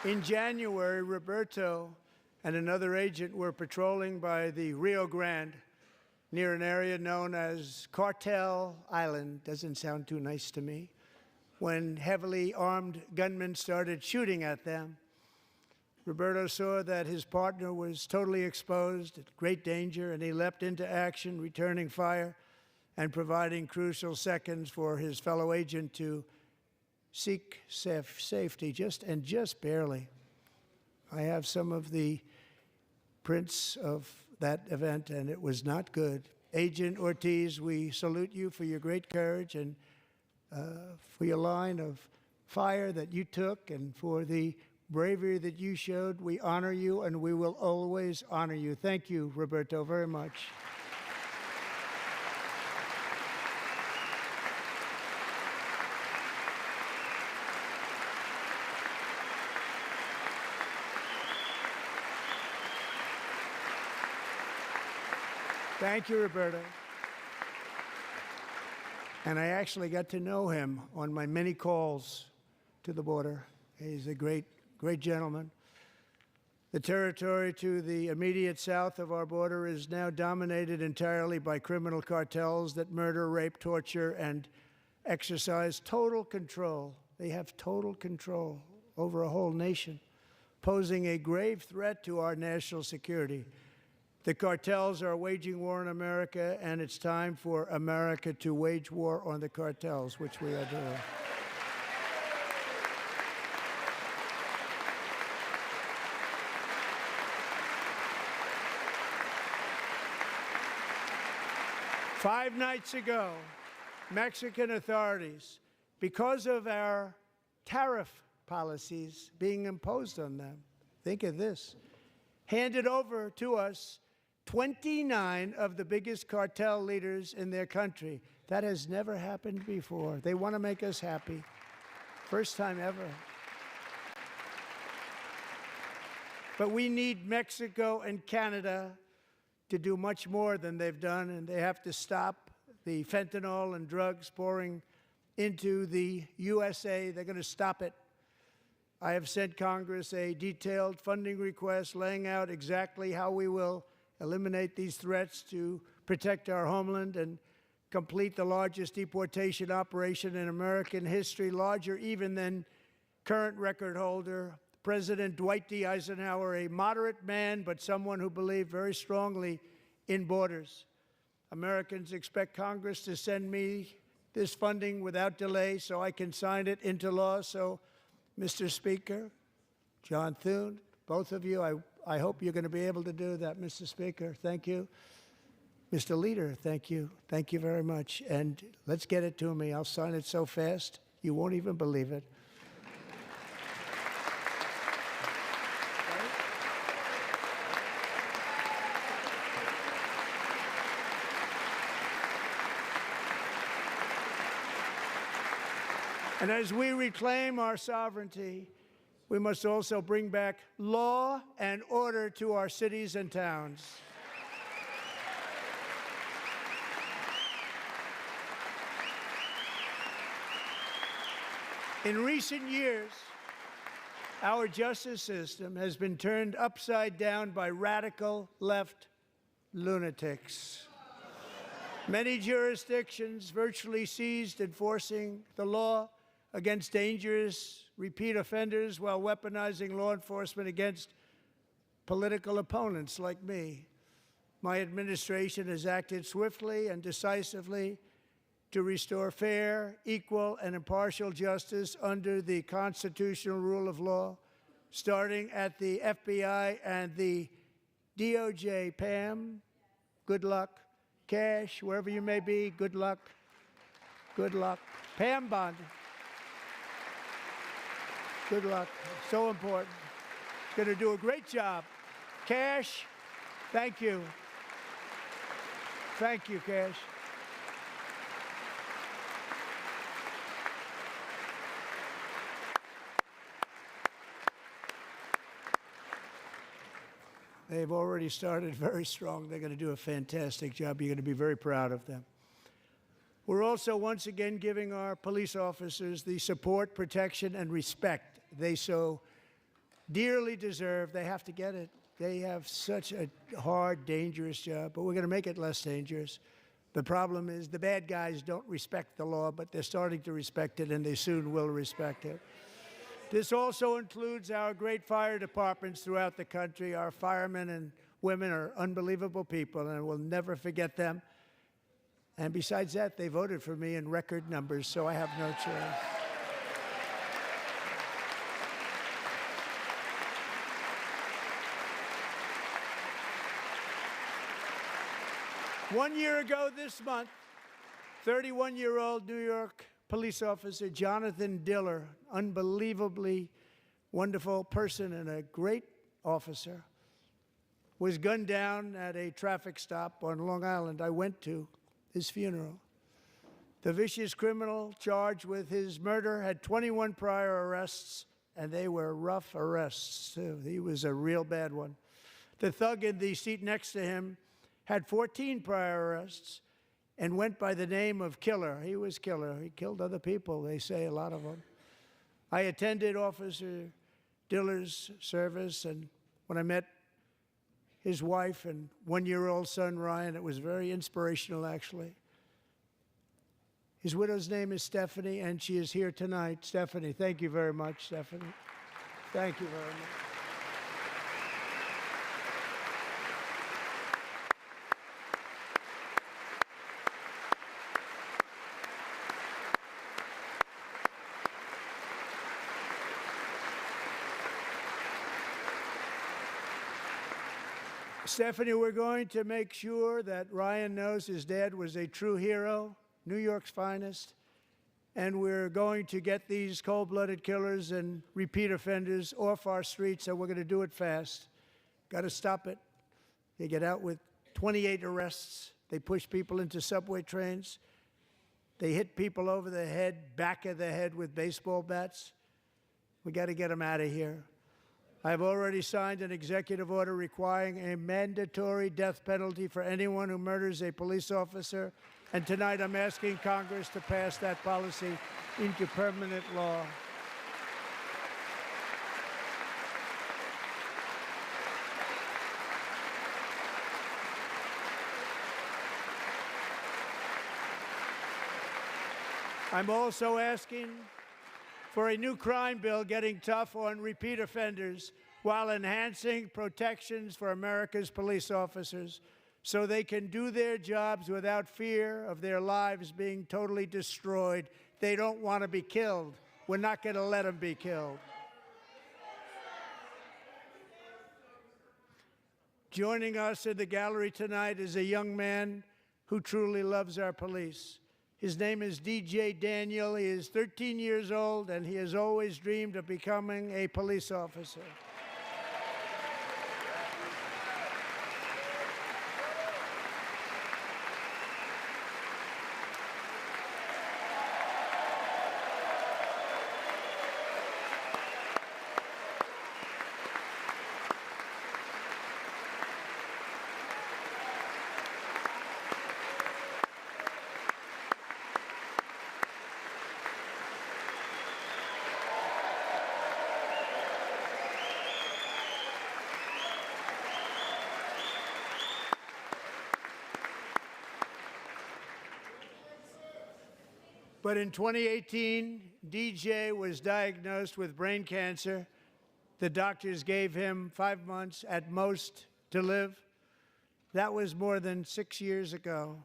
In January, Roberto and another agent were patrolling by the Rio Grande near an area known as Cartel Island. Doesn't sound too nice to me. When heavily armed gunmen started shooting at them, Roberto saw that his partner was totally exposed, at great danger, and he leapt into action, returning fire and providing crucial seconds for his fellow agent to seek safety, just barely. I have some of the prints of that event, and it was not good. Agent Ortiz, we salute you for your great courage and for your line of fire that you took and for the bravery that you showed. We honor you, and we will always honor you. Thank you, Roberto, very much. Thank you, Roberta. And I actually got to know him on my many calls to the border. He's a great, great gentleman. The territory to the immediate south of our border is now dominated entirely by criminal cartels that murder, rape, torture, and exercise total control. They have total control over a whole nation, posing a grave threat to our national security. The cartels are waging war in America, and it's time for America to wage war on the cartels, which we are doing. Five nights ago, Mexican authorities, because of our tariff policies being imposed on them, think of this, handed over to us 29 of the biggest cartel leaders in their country. That has never happened before. They want to make us happy. First time ever. But we need Mexico and Canada to do much more than they've done, and they have to stop the fentanyl and drugs pouring into the USA. They're going to stop it. I have sent Congress a detailed funding request laying out exactly how we will eliminate these threats to protect our homeland and complete the largest deportation operation in American history, larger even than current record holder President Dwight D. Eisenhower, a moderate man, but someone who believed very strongly in borders. Americans expect Congress to send me this funding without delay so I can sign it into law. So, Mr. Speaker, John Thune, both of you, I hope you're going to be able to do that, Mr. Speaker. Thank you. Mr. Leader, thank you. Thank you very much. And let's get it to me. I'll sign it so fast, you won't even believe it. And as we reclaim our sovereignty, we must also bring back law and order to our cities and towns. In recent years, our justice system has been turned upside down by radical left lunatics. Many jurisdictions virtually ceased enforcing the law against dangerous repeat offenders while weaponizing law enforcement against political opponents like me. My administration has acted swiftly and decisively to restore fair, equal, and impartial justice under the constitutional rule of law, starting at the FBI and the DOJ. Pam, good luck. Cash, wherever you may be, good luck. Good luck. Pam Bond. Good luck. So important. Going to do a great job. Cash, thank you. Thank you, Cash. They've already started very strong. They're going to do a fantastic job. You're going to be very proud of them. We're also once again giving our police officers the support, protection, and respect they so dearly deserve. They have to get it. They have such a hard, dangerous job, but we're going to make it less dangerous. The problem is the bad guys don't respect the law, but they're starting to respect it, and they soon will respect it. This also includes our great fire departments throughout the country. Our firemen and women are unbelievable people, and we'll never forget them. And besides that, they voted for me in record numbers, so I have no choice. One year ago this month, 31-year-old New York police officer Jonathan Diller, unbelievably wonderful person and a great officer, was gunned down at a traffic stop on Long Island. I went to his funeral. The vicious criminal charged with his murder had 21 prior arrests, and they were rough arrests, too. He was a real bad one. The thug in the seat next to him had 14 prior arrests, and went by the name of Killer. He was Killer. He killed other people, they say, a lot of them. I attended Officer Diller's service, and when I met his wife and one-year-old son, Ryan, it was very inspirational, actually. His widow's name is Stephanie, and she is here tonight. Stephanie, thank you very much, Stephanie. Thank you very much. Stephanie, we're going to make sure that Ryan knows his dad was a true hero, New York's finest, and we're going to get these cold-blooded killers and repeat offenders off our streets, and we're going to do it fast. Got to stop it. They get out with 28 arrests. They push people into subway trains. They hit people over the head, back of the head with baseball bats. We got to get them out of here. I've already signed an executive order requiring a mandatory death penalty for anyone who murders a police officer, and tonight I'm asking Congress to pass that policy into permanent law. I'm also asking for a new crime bill getting tough on repeat offenders while enhancing protections for America's police officers so they can do their jobs without fear of their lives being totally destroyed. They don't want to be killed. We're not going to let them be killed. Joining us in the gallery tonight is a young man who truly loves our police. His name is DJ Daniel. He is 13 years old, and he has always dreamed of becoming a police officer. But in 2018, DJ was diagnosed with brain cancer. The doctors gave him 5 months at most to live. That was more than 6 years ago.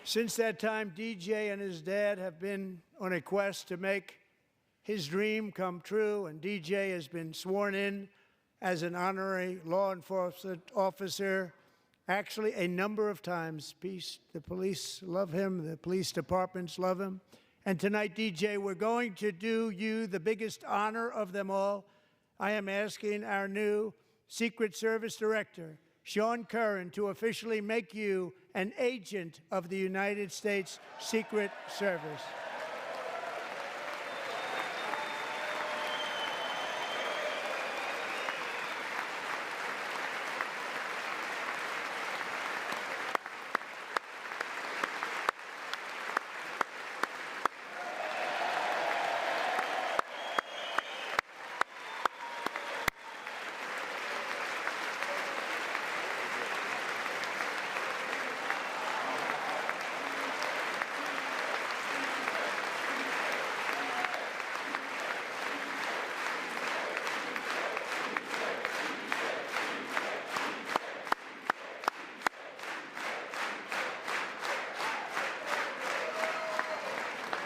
Since that time, DJ and his dad have been on a quest to make his dream come true, and DJ has been sworn in as an honorary law enforcement officer, actually a number of times. The police love him, the police departments love him. And tonight, DJ, we're going to do you the biggest honor of them all. I am asking our new Secret Service Director, Sean Curran, to officially make you an agent of the United States Secret Service.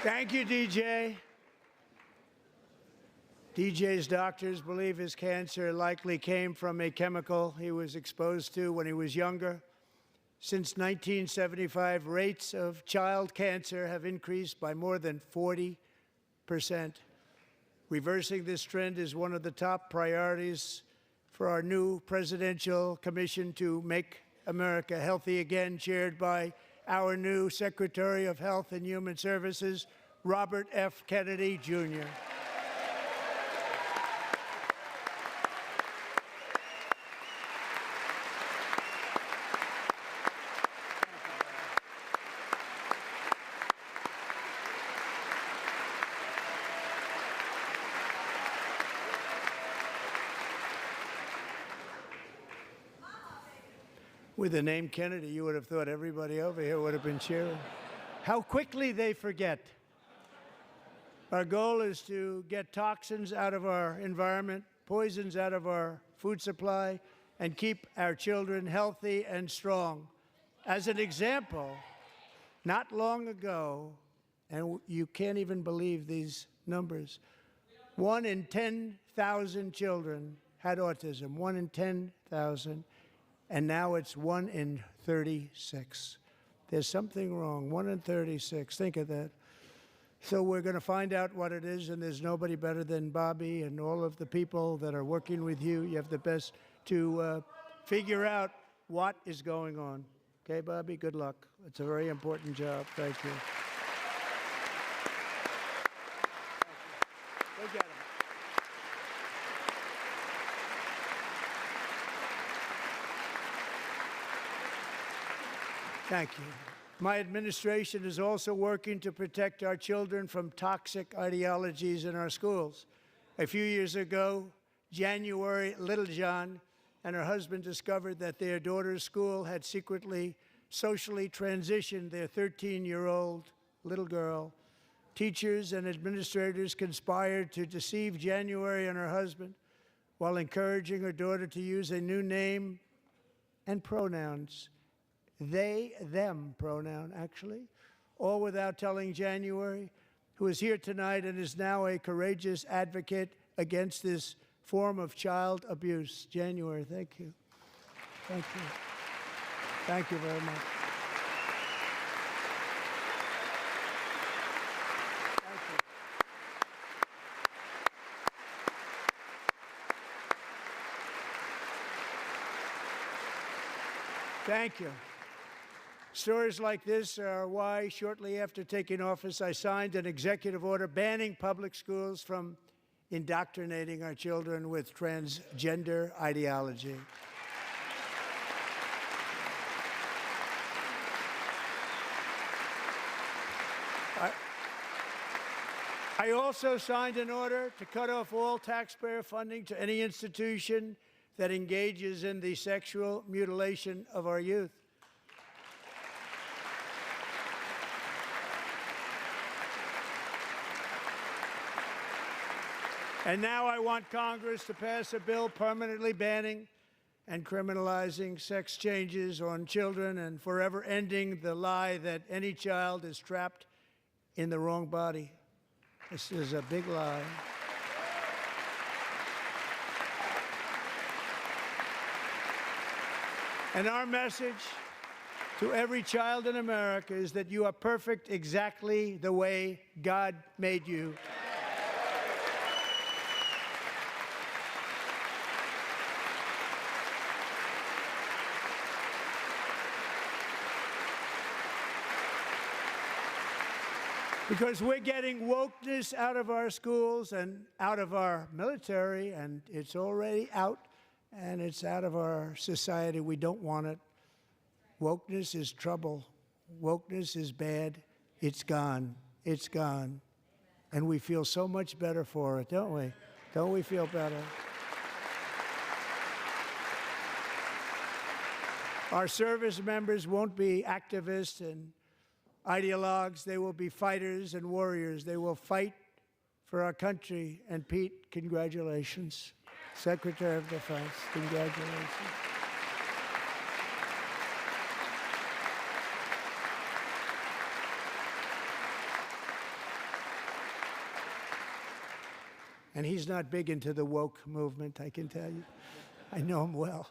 Thank you, DJ. DJ's doctors believe his cancer likely came from a chemical he was exposed to when he was younger. Since 1975, rates of child cancer have increased by more than 40%. Reversing this trend is one of the top priorities for our new presidential commission to make America healthy again, chaired by our new Secretary of Health and Human Services, Robert F. Kennedy, Jr. With the name Kennedy, you would have thought everybody over here would have been cheering. How quickly they forget. Our goal is to get toxins out of our environment, poisons out of our food supply, and keep our children healthy and strong. As an example, not long ago, and you can't even believe these numbers, 1 in 10,000 children had autism, 1 in 10,000. And now it's 1 in 36. There's something wrong. 1 in 36. Think of that. So we're going to find out what it is, and there's nobody better than Bobby and all of the people that are working with you. You have the best to figure out what is going on. Okay, Bobby? Good luck. It's a very important job. Thank you. Go get 'em. Thank you. My administration is also working to protect our children from toxic ideologies in our schools. A few years ago, January, Littlejohn and her husband discovered that their daughter's school had secretly socially transitioned their 13-year-old little girl. Teachers and administrators conspired to deceive January and her husband while encouraging her daughter to use a new name and pronouns. They, them pronoun, actually, all without telling January, who is here tonight and is now a courageous advocate against this form of child abuse. January, thank you. Thank you. Thank you very much. Thank you. Thank you. Stories like this are why, shortly after taking office, I signed an executive order banning public schools from indoctrinating our children with transgender ideology. I also signed an order to cut off all taxpayer funding to any institution that engages in the sexual mutilation of our youth. And now I want Congress to pass a bill permanently banning and criminalizing sex changes on children and forever ending the lie that any child is trapped in the wrong body. This is a big lie. And our message to every child in America is that you are perfect exactly the way God made you. Because we're getting wokeness out of our schools and out of our military, and it's already out, and it's out of our society. We don't want it. Wokeness is trouble. Wokeness is bad. It's gone. It's gone. And we feel so much better for it, don't we? Don't we feel better? Our service members won't be activists and ideologues. They will be fighters and warriors. They will fight for our country. And Pete, congratulations. Secretary of Defense, congratulations. And he's not big into the woke movement, I can tell you. I know him well.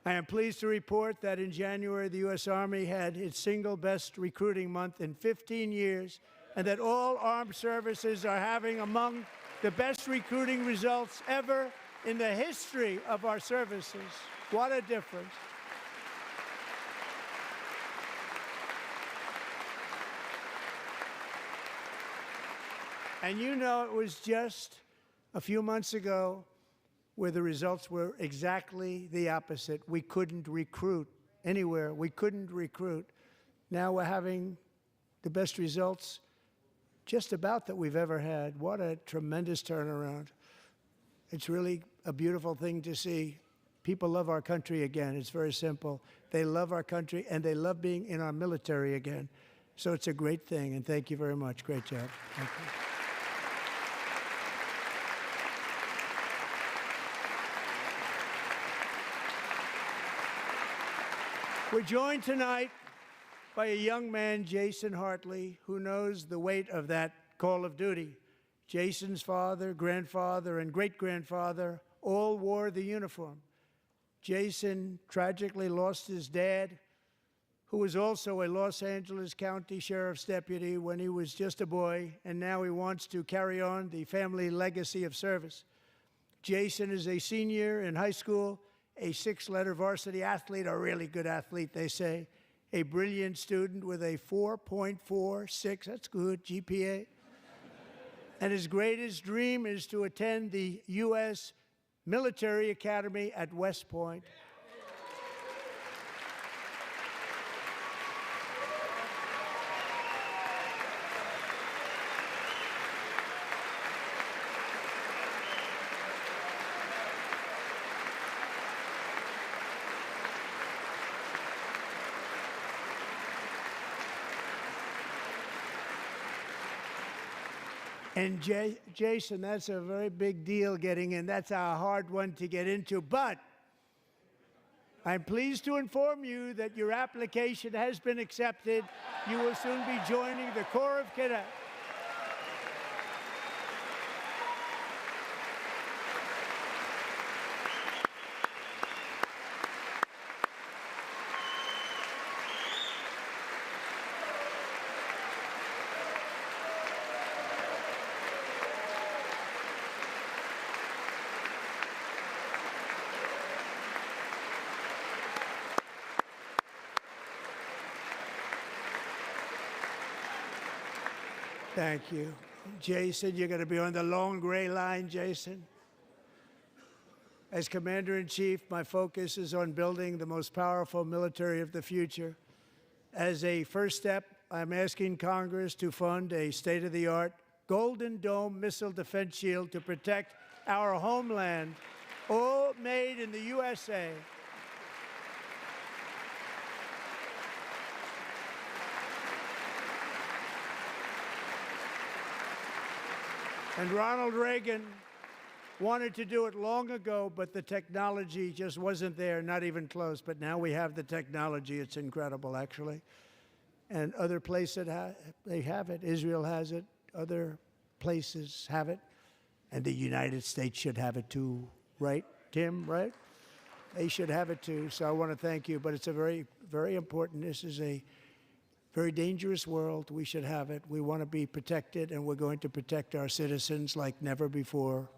I am pleased to report that in January, the U.S. Army had its single best recruiting month in 15 years, and that all armed services are having among the best recruiting results ever in the history of our services. What a difference. And you know, it was just a few months ago where the results were exactly the opposite. We couldn't recruit anywhere. We couldn't recruit. Now we're having the best results just about that we've ever had. What a tremendous turnaround. It's really a beautiful thing to see. People love our country again. It's very simple. They love our country, and they love being in our military again. So it's a great thing, and thank you very much. Great job. Thank you. We're joined tonight by a young man, Jason Hartley, who knows the weight of that call of duty. Jason's father, grandfather, and great-grandfather all wore the uniform. Jason tragically lost his dad, who was also a Los Angeles County Sheriff's deputy when he was just a boy, and now he wants to carry on the family legacy of service. Jason is a senior in high school, a six-letter varsity athlete, a really good athlete, they say, a brilliant student with a 4.46, that's good, GPA. And his greatest dream is to attend the U.S. Military Academy at West Point. And Jason, that's a very big deal getting in. That's a hard one to get into. But I'm pleased to inform you that your application has been accepted. You will soon be joining the Corps of Cadets. Thank you. Jason, you're going to be on the long gray line, Jason. As Commander-in-Chief, my focus is on building the most powerful military of the future. As a first step, I'm asking Congress to fund a state-of-the-art Golden Dome missile defense shield to protect our homeland, all made in the USA. And Ronald Reagan wanted to do it long ago, but the technology just wasn't there, not even close. But now we have the technology. It's incredible, actually. And other places, they have it. Israel has it. Other places have it. And the United States should have it too, right, Tim, right? They should have it too. So I want to thank you. But it's a very, very important. This is a very dangerous world. We should have it. We want to be protected, and we're going to protect our citizens like never before.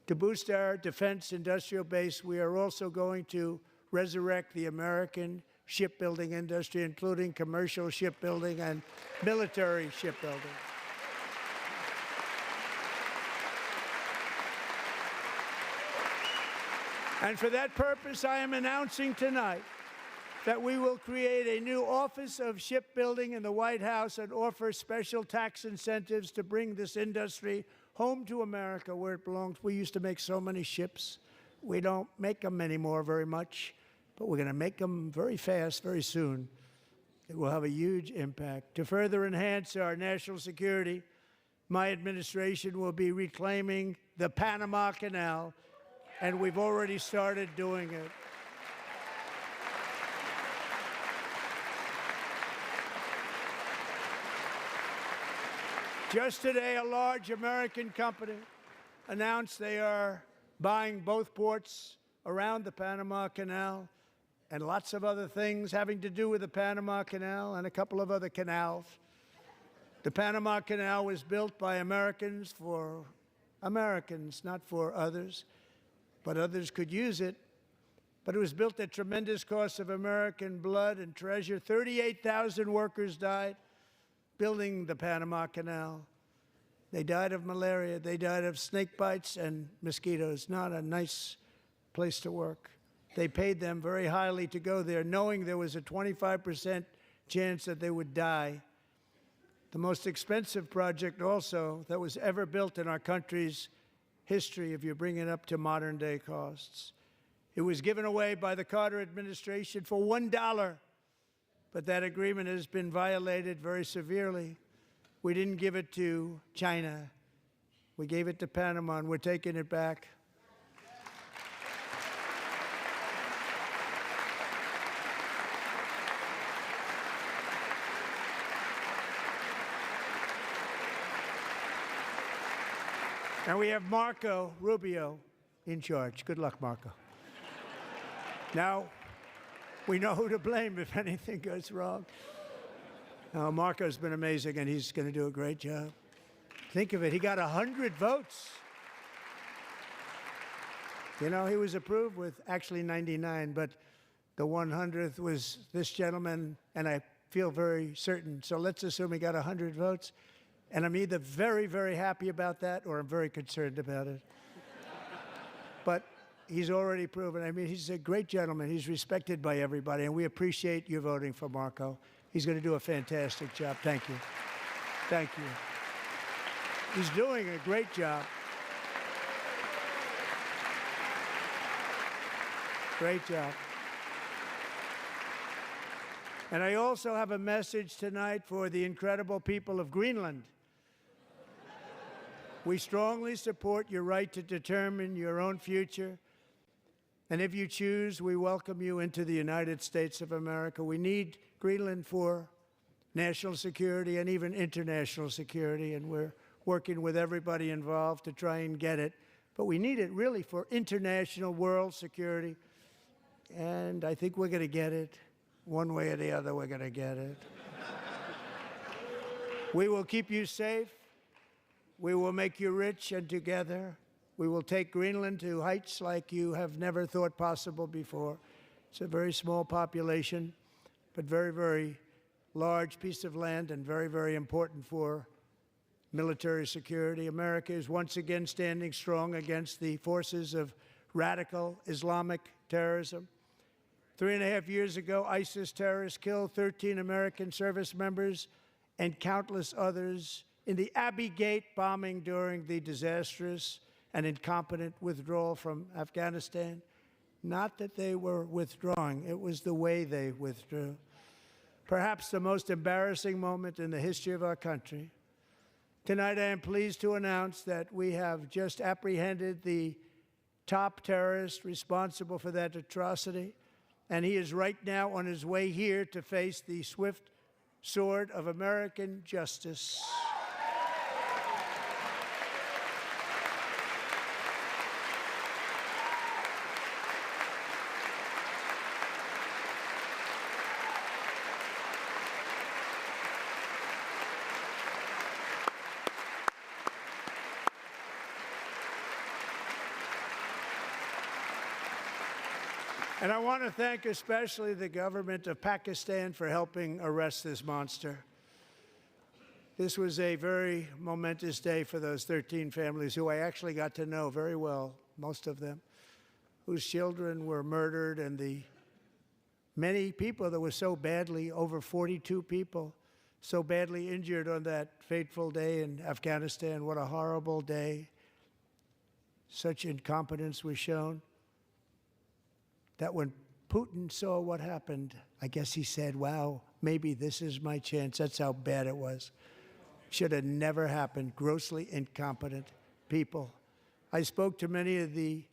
To boost our defense industrial base, we are also going to resurrect the American shipbuilding industry, including commercial shipbuilding and military shipbuilding. And for that purpose, I am announcing tonight that we will create a new Office of Shipbuilding in the White House and offer special tax incentives to bring this industry home to America where it belongs. We used to make so many ships. We don't make them anymore very much, but we're going to make them very fast, very soon. It will have a huge impact. To further enhance our national security, my administration will be reclaiming the Panama Canal, and we've already started doing it. Just today, a large American company announced they are buying both ports around the Panama Canal and lots of other things having to do with the Panama Canal and a couple of other canals. The Panama Canal was built by Americans for Americans, not for others, but others could use it. But it was built at tremendous cost of American blood and treasure. 38,000 workers died building the Panama Canal. They died of malaria. They died of snake bites and mosquitoes. Not a nice place to work. They paid them very highly to go there, knowing there was a 25% chance that they would die. The most expensive project also that was ever built in our country's history, if you bring it up to modern day costs. It was given away by the Carter administration for $1, but that agreement has been violated very severely. We didn't give it to China. We gave it to Panama, and we're taking it back. And we have Marco Rubio in charge. Good luck, Marco. Now, we know who to blame if anything goes wrong. Marco's been amazing, and he's going to do a great job. Think of it. He got 100 votes. You know, he was approved with actually 99, but the 100th was this gentleman, and I feel very certain. So let's assume he got 100 votes. And I'm either very, very happy about that or I'm very concerned about it. But he's already proven. I mean, he's a great gentleman. He's respected by everybody, and we appreciate you voting for Marco. He's going to do a fantastic job. Thank you. Thank you. He's doing a great job. Great job. And I also have a message tonight for the incredible people of Greenland. We strongly support your right to determine your own future. And if you choose, we welcome you into the United States of America. We need Greenland for national security and even international security, and we're working with everybody involved to try and get it. But we need it really for international world security, and I think we're going to get it. One way or the other, we're going to get it. We will keep you safe. We will make you rich, and together we will take Greenland to heights like you have never thought possible before. It's a very small population, but very, very large piece of land and very, very important for military security. America is once again standing strong against the forces of radical Islamic terrorism. 3.5 years ago, ISIS terrorists killed 13 American service members and countless others in the Abbey Gate bombing during the disastrous and incompetent withdrawal from Afghanistan. Not that they were withdrawing, it was the way they withdrew. Perhaps the most embarrassing moment in the history of our country. Tonight, I am pleased to announce that we have just apprehended the top terrorist responsible for that atrocity, and he is right now on his way here to face the swift sword of American justice. And I want to thank especially the government of Pakistan for helping arrest this monster. This was a very momentous day for those 13 families who I actually got to know very well, most of them, whose children were murdered, and the many people that were so badly, over 42 people, so badly injured on that fateful day in Afghanistan. What a horrible day. Such incompetence was shown that when Putin saw what happened, I guess he said, wow, maybe this is my chance. That's how bad it was. Should have never happened. Grossly incompetent people. I spoke to many of the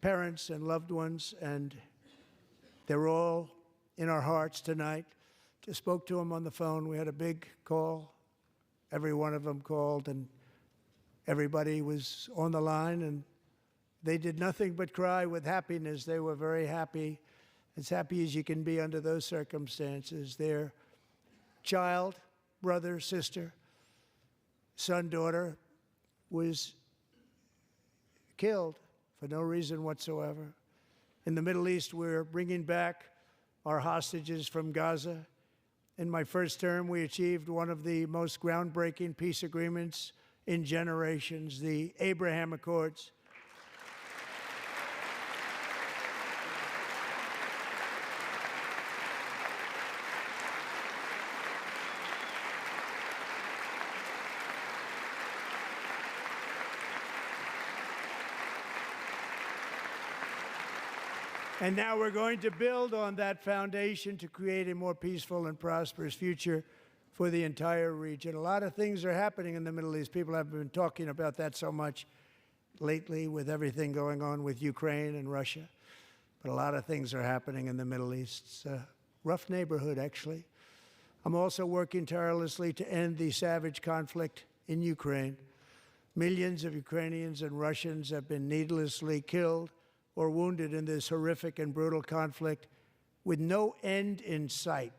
parents and loved ones, and they're all in our hearts tonight. Just spoke to them on the phone. We had a big call. Every one of them called, and everybody was on the line, and they did nothing but cry with happiness. They were very happy, as happy as you can be under those circumstances. Their child, brother, sister, son, daughter was killed for no reason whatsoever. In the Middle East, we're bringing back our hostages from Gaza. In my first term, we achieved one of the most groundbreaking peace agreements in generations, the Abraham Accords. And now we're going to build on that foundation to create a more peaceful and prosperous future for the entire region. A lot of things are happening in the Middle East. People have been talking about that so much lately with everything going on with Ukraine and Russia. But a lot of things are happening in the Middle East. It's a rough neighborhood, actually. I'm also working tirelessly to end the savage conflict in Ukraine. Millions of Ukrainians and Russians have been needlessly killed or wounded in this horrific and brutal conflict with no end in sight.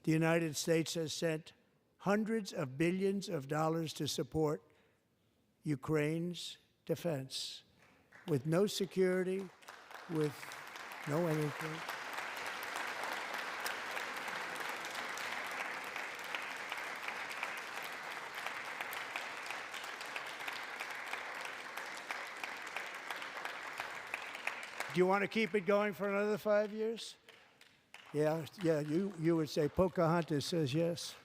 The United States has sent hundreds of billions of dollars to support Ukraine's defense with no security, with no anything. Do you want to keep it going for another 5 years? Yeah, you would say Pocahontas says yes.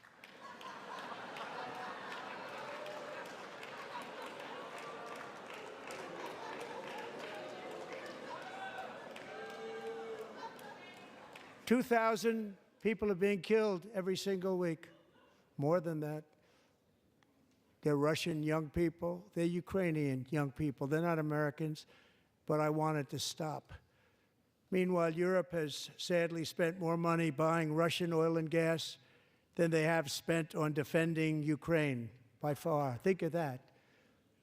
"2,000 people are being killed every single week. More than that. They're Russian young people. They're Ukrainian young people. They're not Americans. But I want it to stop. Meanwhile, Europe has sadly spent more money buying Russian oil and gas than they have spent on defending Ukraine, by far. Think of that.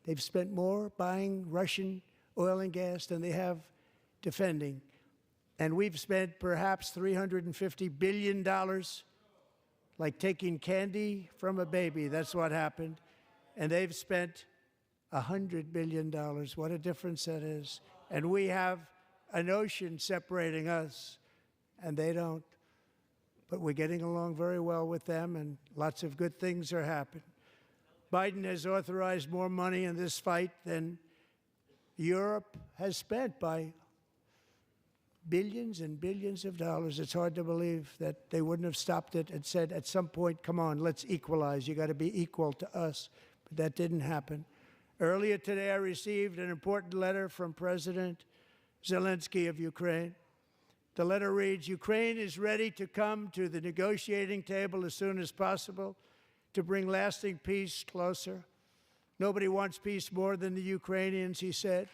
They've spent more buying Russian oil and gas than they have defending. And we've spent perhaps $350 billion, like taking candy from a baby. That's what happened. And they've spent $100 billion. What a difference that is. And we have an ocean separating us, and they don't. But we're getting along very well with them, and lots of good things are happening. Biden has authorized more money in this fight than Europe has spent, by billions and billions of dollars. It's hard to believe that they wouldn't have stopped it and said, at some point, come on, let's equalize. You got to be equal to us. But that didn't happen. Earlier today, I received an important letter from President Zelensky of Ukraine. The letter reads, "Ukraine is ready to come to the negotiating table as soon as possible to bring lasting peace closer. Nobody wants peace more than the Ukrainians," he said.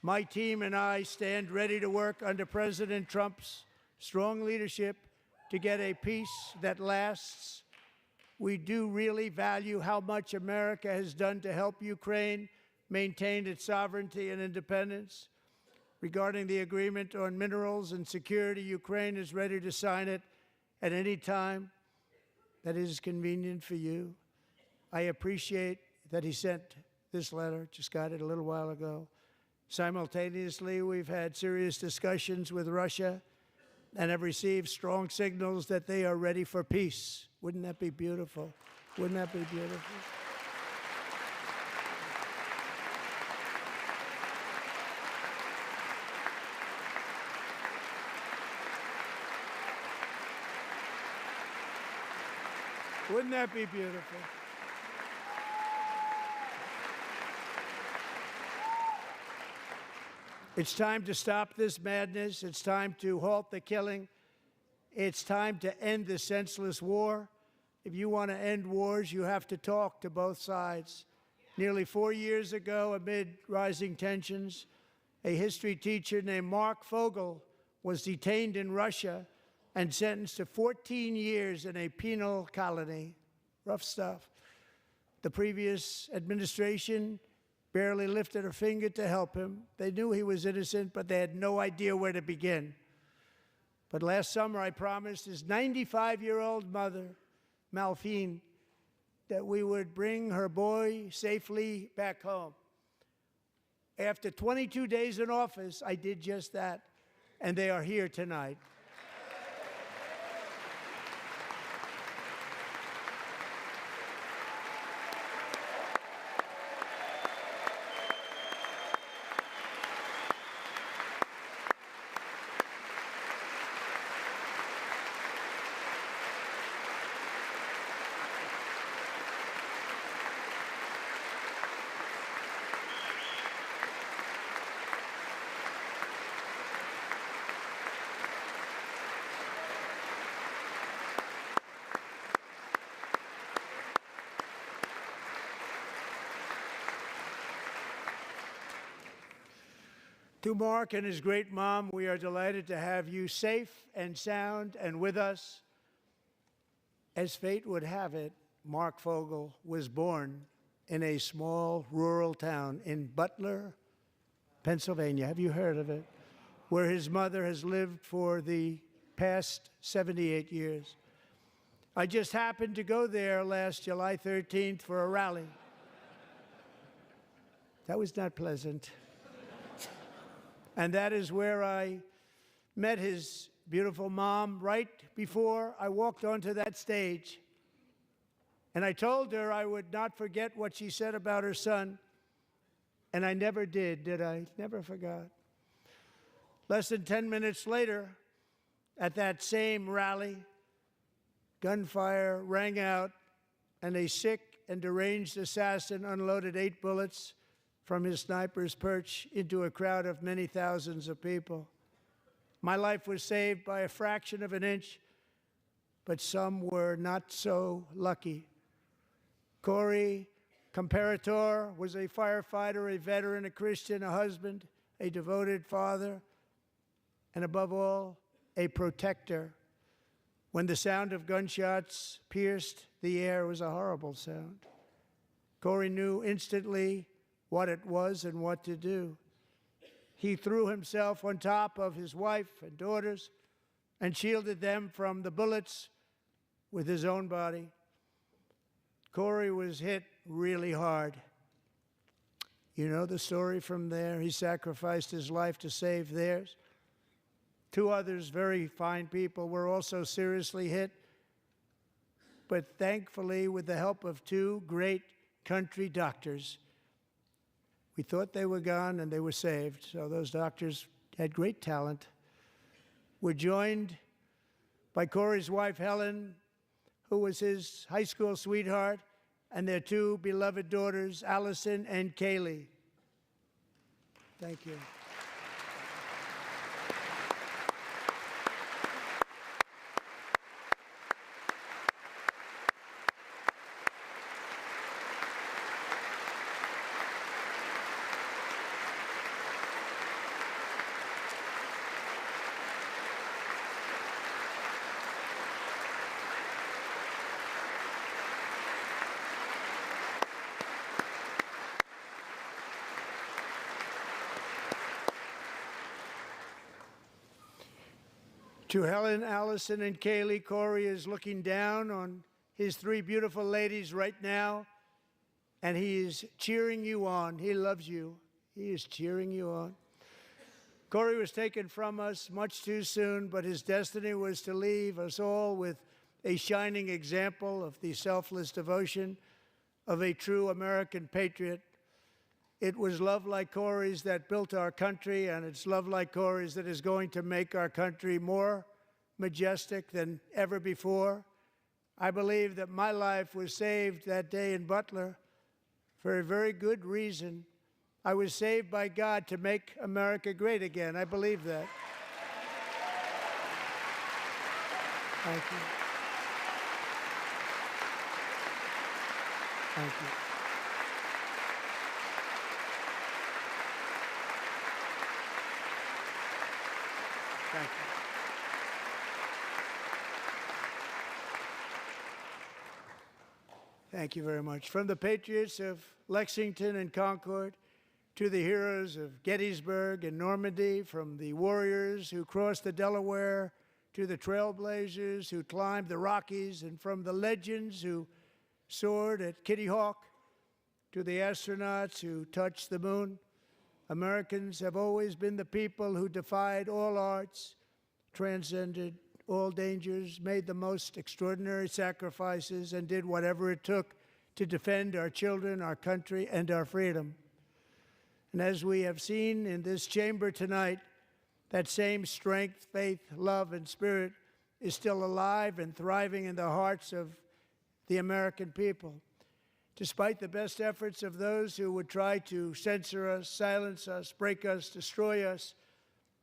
"My team and I stand ready to work under President Trump's strong leadership to get a peace that lasts. We do really value how much America has done to help Ukraine maintain its sovereignty and independence. Regarding the agreement on minerals and security, Ukraine is ready to sign it at any time that is convenient for you." I appreciate that he sent this letter, just got it a little while ago. Simultaneously, we've had serious discussions with Russia and have received strong signals that they are ready for peace. Wouldn't that be beautiful? Wouldn't that be beautiful? Wouldn't that be beautiful? It's time to stop this madness. It's time to halt the killing. It's time to end the senseless war. If you want to end wars, you have to talk to both sides. Nearly 4 years ago, amid rising tensions, a history teacher named Mark Fogel was detained in Russia and sentenced to 14 years in a penal colony. Rough stuff. The previous administration barely lifted a finger to help him. They knew he was innocent, but they had no idea where to begin. But last summer, I promised his 95-year-old mother, Malphine, that we would bring her boy safely back home. After 22 days in office, I did just that, and they are here tonight. To Mark and his great mom, we are delighted to have you safe and sound and with us. As fate would have it, Mark Fogel was born in a small rural town in Butler, Pennsylvania. Have you heard of it? Where his mother has lived for the past 78 years. I just happened to go there last July 13th for a rally. That was not pleasant. And that is where I met his beautiful mom right before I walked onto that stage. And I told her I would not forget what she said about her son. And I never did I? Never forgot. Less than 10 minutes later, at that same rally, gunfire rang out, and a sick and deranged assassin unloaded 8 bullets from his sniper's perch into a crowd of many thousands of people. My life was saved by a fraction of an inch, but some were not so lucky. Corey Comparator was a firefighter, a veteran, a Christian, a husband, a devoted father, and above all, a protector. When the sound of gunshots pierced the air, it was a horrible sound. Corey knew instantly what it was and what to do. He threw himself on top of his wife and daughters and shielded them from the bullets with his own body. Corey was hit really hard. You know the story from there. He sacrificed his life to save theirs. 2 others, very fine people, were also seriously hit. But thankfully, with the help of 2 great country doctors, we thought they were gone, and they were saved. So those doctors had great talent. We're joined by Corey's wife, Helen, who was his high school sweetheart, and their 2 beloved daughters, Allison and Kaylee. Thank you. To Helen, Allison, and Kaylee, Corey is looking down on his 3 beautiful ladies right now, and he is cheering you on. He loves you. He is cheering you on. Corey was taken from us much too soon, but his destiny was to leave us all with a shining example of the selfless devotion of a true American patriot. It was love like Corey's that built our country, and it's love like Corey's that is going to make our country more majestic than ever before. I believe that my life was saved that day in Butler for a very good reason. I was saved by God to make America great again. I believe that. Thank you. Thank you. Thank you. Thank you very much. From the patriots of Lexington and Concord to the heroes of Gettysburg and Normandy, from the warriors who crossed the Delaware to the trailblazers who climbed the Rockies, and from the legends who soared at Kitty Hawk to the astronauts who touched the moon, Americans have always been the people who defied all odds, transcended all dangers, made the most extraordinary sacrifices, and did whatever it took to defend our children, our country, and our freedom. And as we have seen in this chamber tonight, that same strength, faith, love, and spirit is still alive and thriving in the hearts of the American people. Despite the best efforts of those who would try to censor us, silence us, break us, destroy us,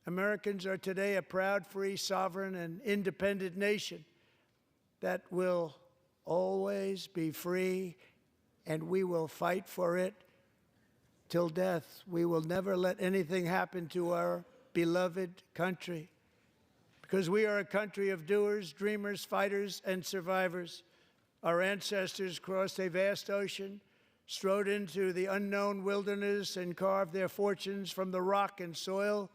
Americans are today a proud, free, sovereign, and independent nation that will always be free, and we will fight for it till death. We will never let anything happen to our beloved country, because we are a country of doers, dreamers, fighters, and survivors. Our ancestors crossed a vast ocean, strode into the unknown wilderness, and carved their fortunes from the rock and soil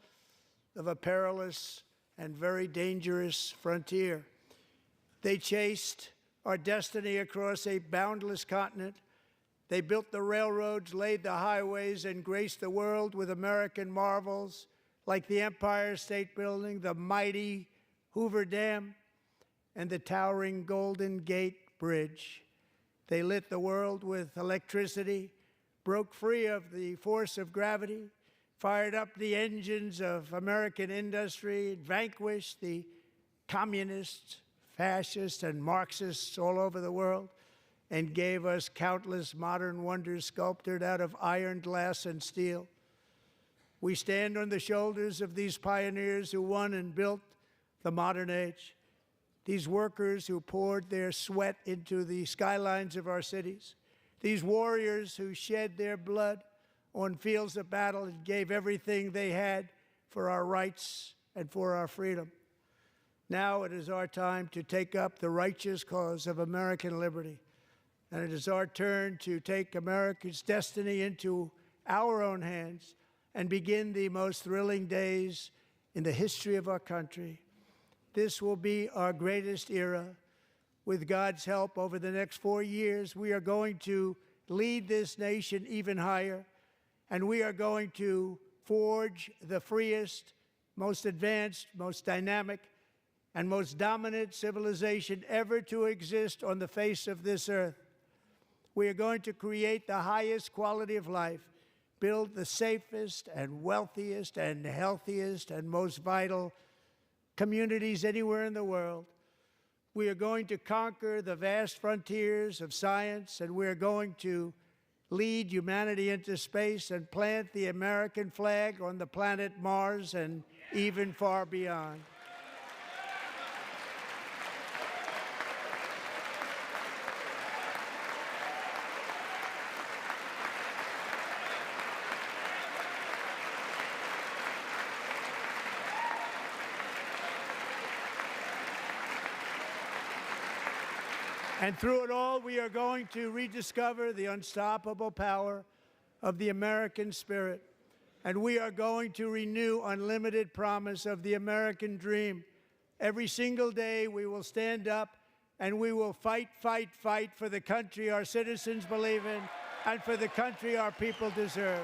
of a perilous and very dangerous frontier. They chased our destiny across a boundless continent. They built the railroads, laid the highways, and graced the world with American marvels like the Empire State Building, the mighty Hoover Dam, and the towering Golden Gate Bridge. They lit the world with electricity, broke free of the force of gravity, fired up the engines of American industry, vanquished the communists, fascists, and Marxists all over the world, and gave us countless modern wonders sculptured out of iron, glass, and steel. We stand on the shoulders of these pioneers who won and built the modern age. These workers who poured their sweat into the skylines of our cities. These warriors who shed their blood on fields of battle and gave everything they had for our rights and for our freedom. Now it is our time to take up the righteous cause of American liberty. And it is our turn to take America's destiny into our own hands and begin the most thrilling days in the history of our country. This will be our greatest era. With God's help, over the next 4 years, we are going to lead this nation even higher, and we are going to forge the freest, most advanced, most dynamic, and most dominant civilization ever to exist on the face of this earth. We are going to create the highest quality of life, build the safest and wealthiest and healthiest and most vital communities anywhere in the world. We are going to conquer the vast frontiers of science, and we are going to lead humanity into space and plant the American flag on the planet Mars and even far beyond. And through it all, we are going to rediscover the unstoppable power of the American spirit. And we are going to renew unlimited promise of the American dream. Every single day, we will stand up and we will fight, fight, fight for the country our citizens believe in and for the country our people deserve.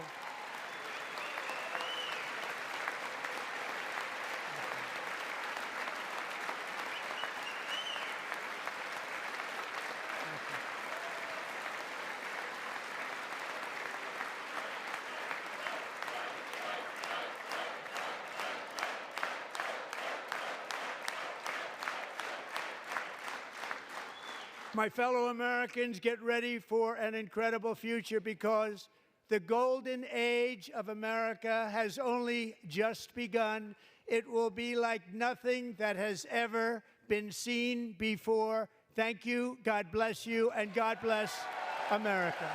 My fellow Americans, get ready for an incredible future, because the golden age of America has only just begun. It will be like nothing that has ever been seen before. Thank you, God bless you, and God bless America.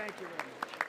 Thank you very much.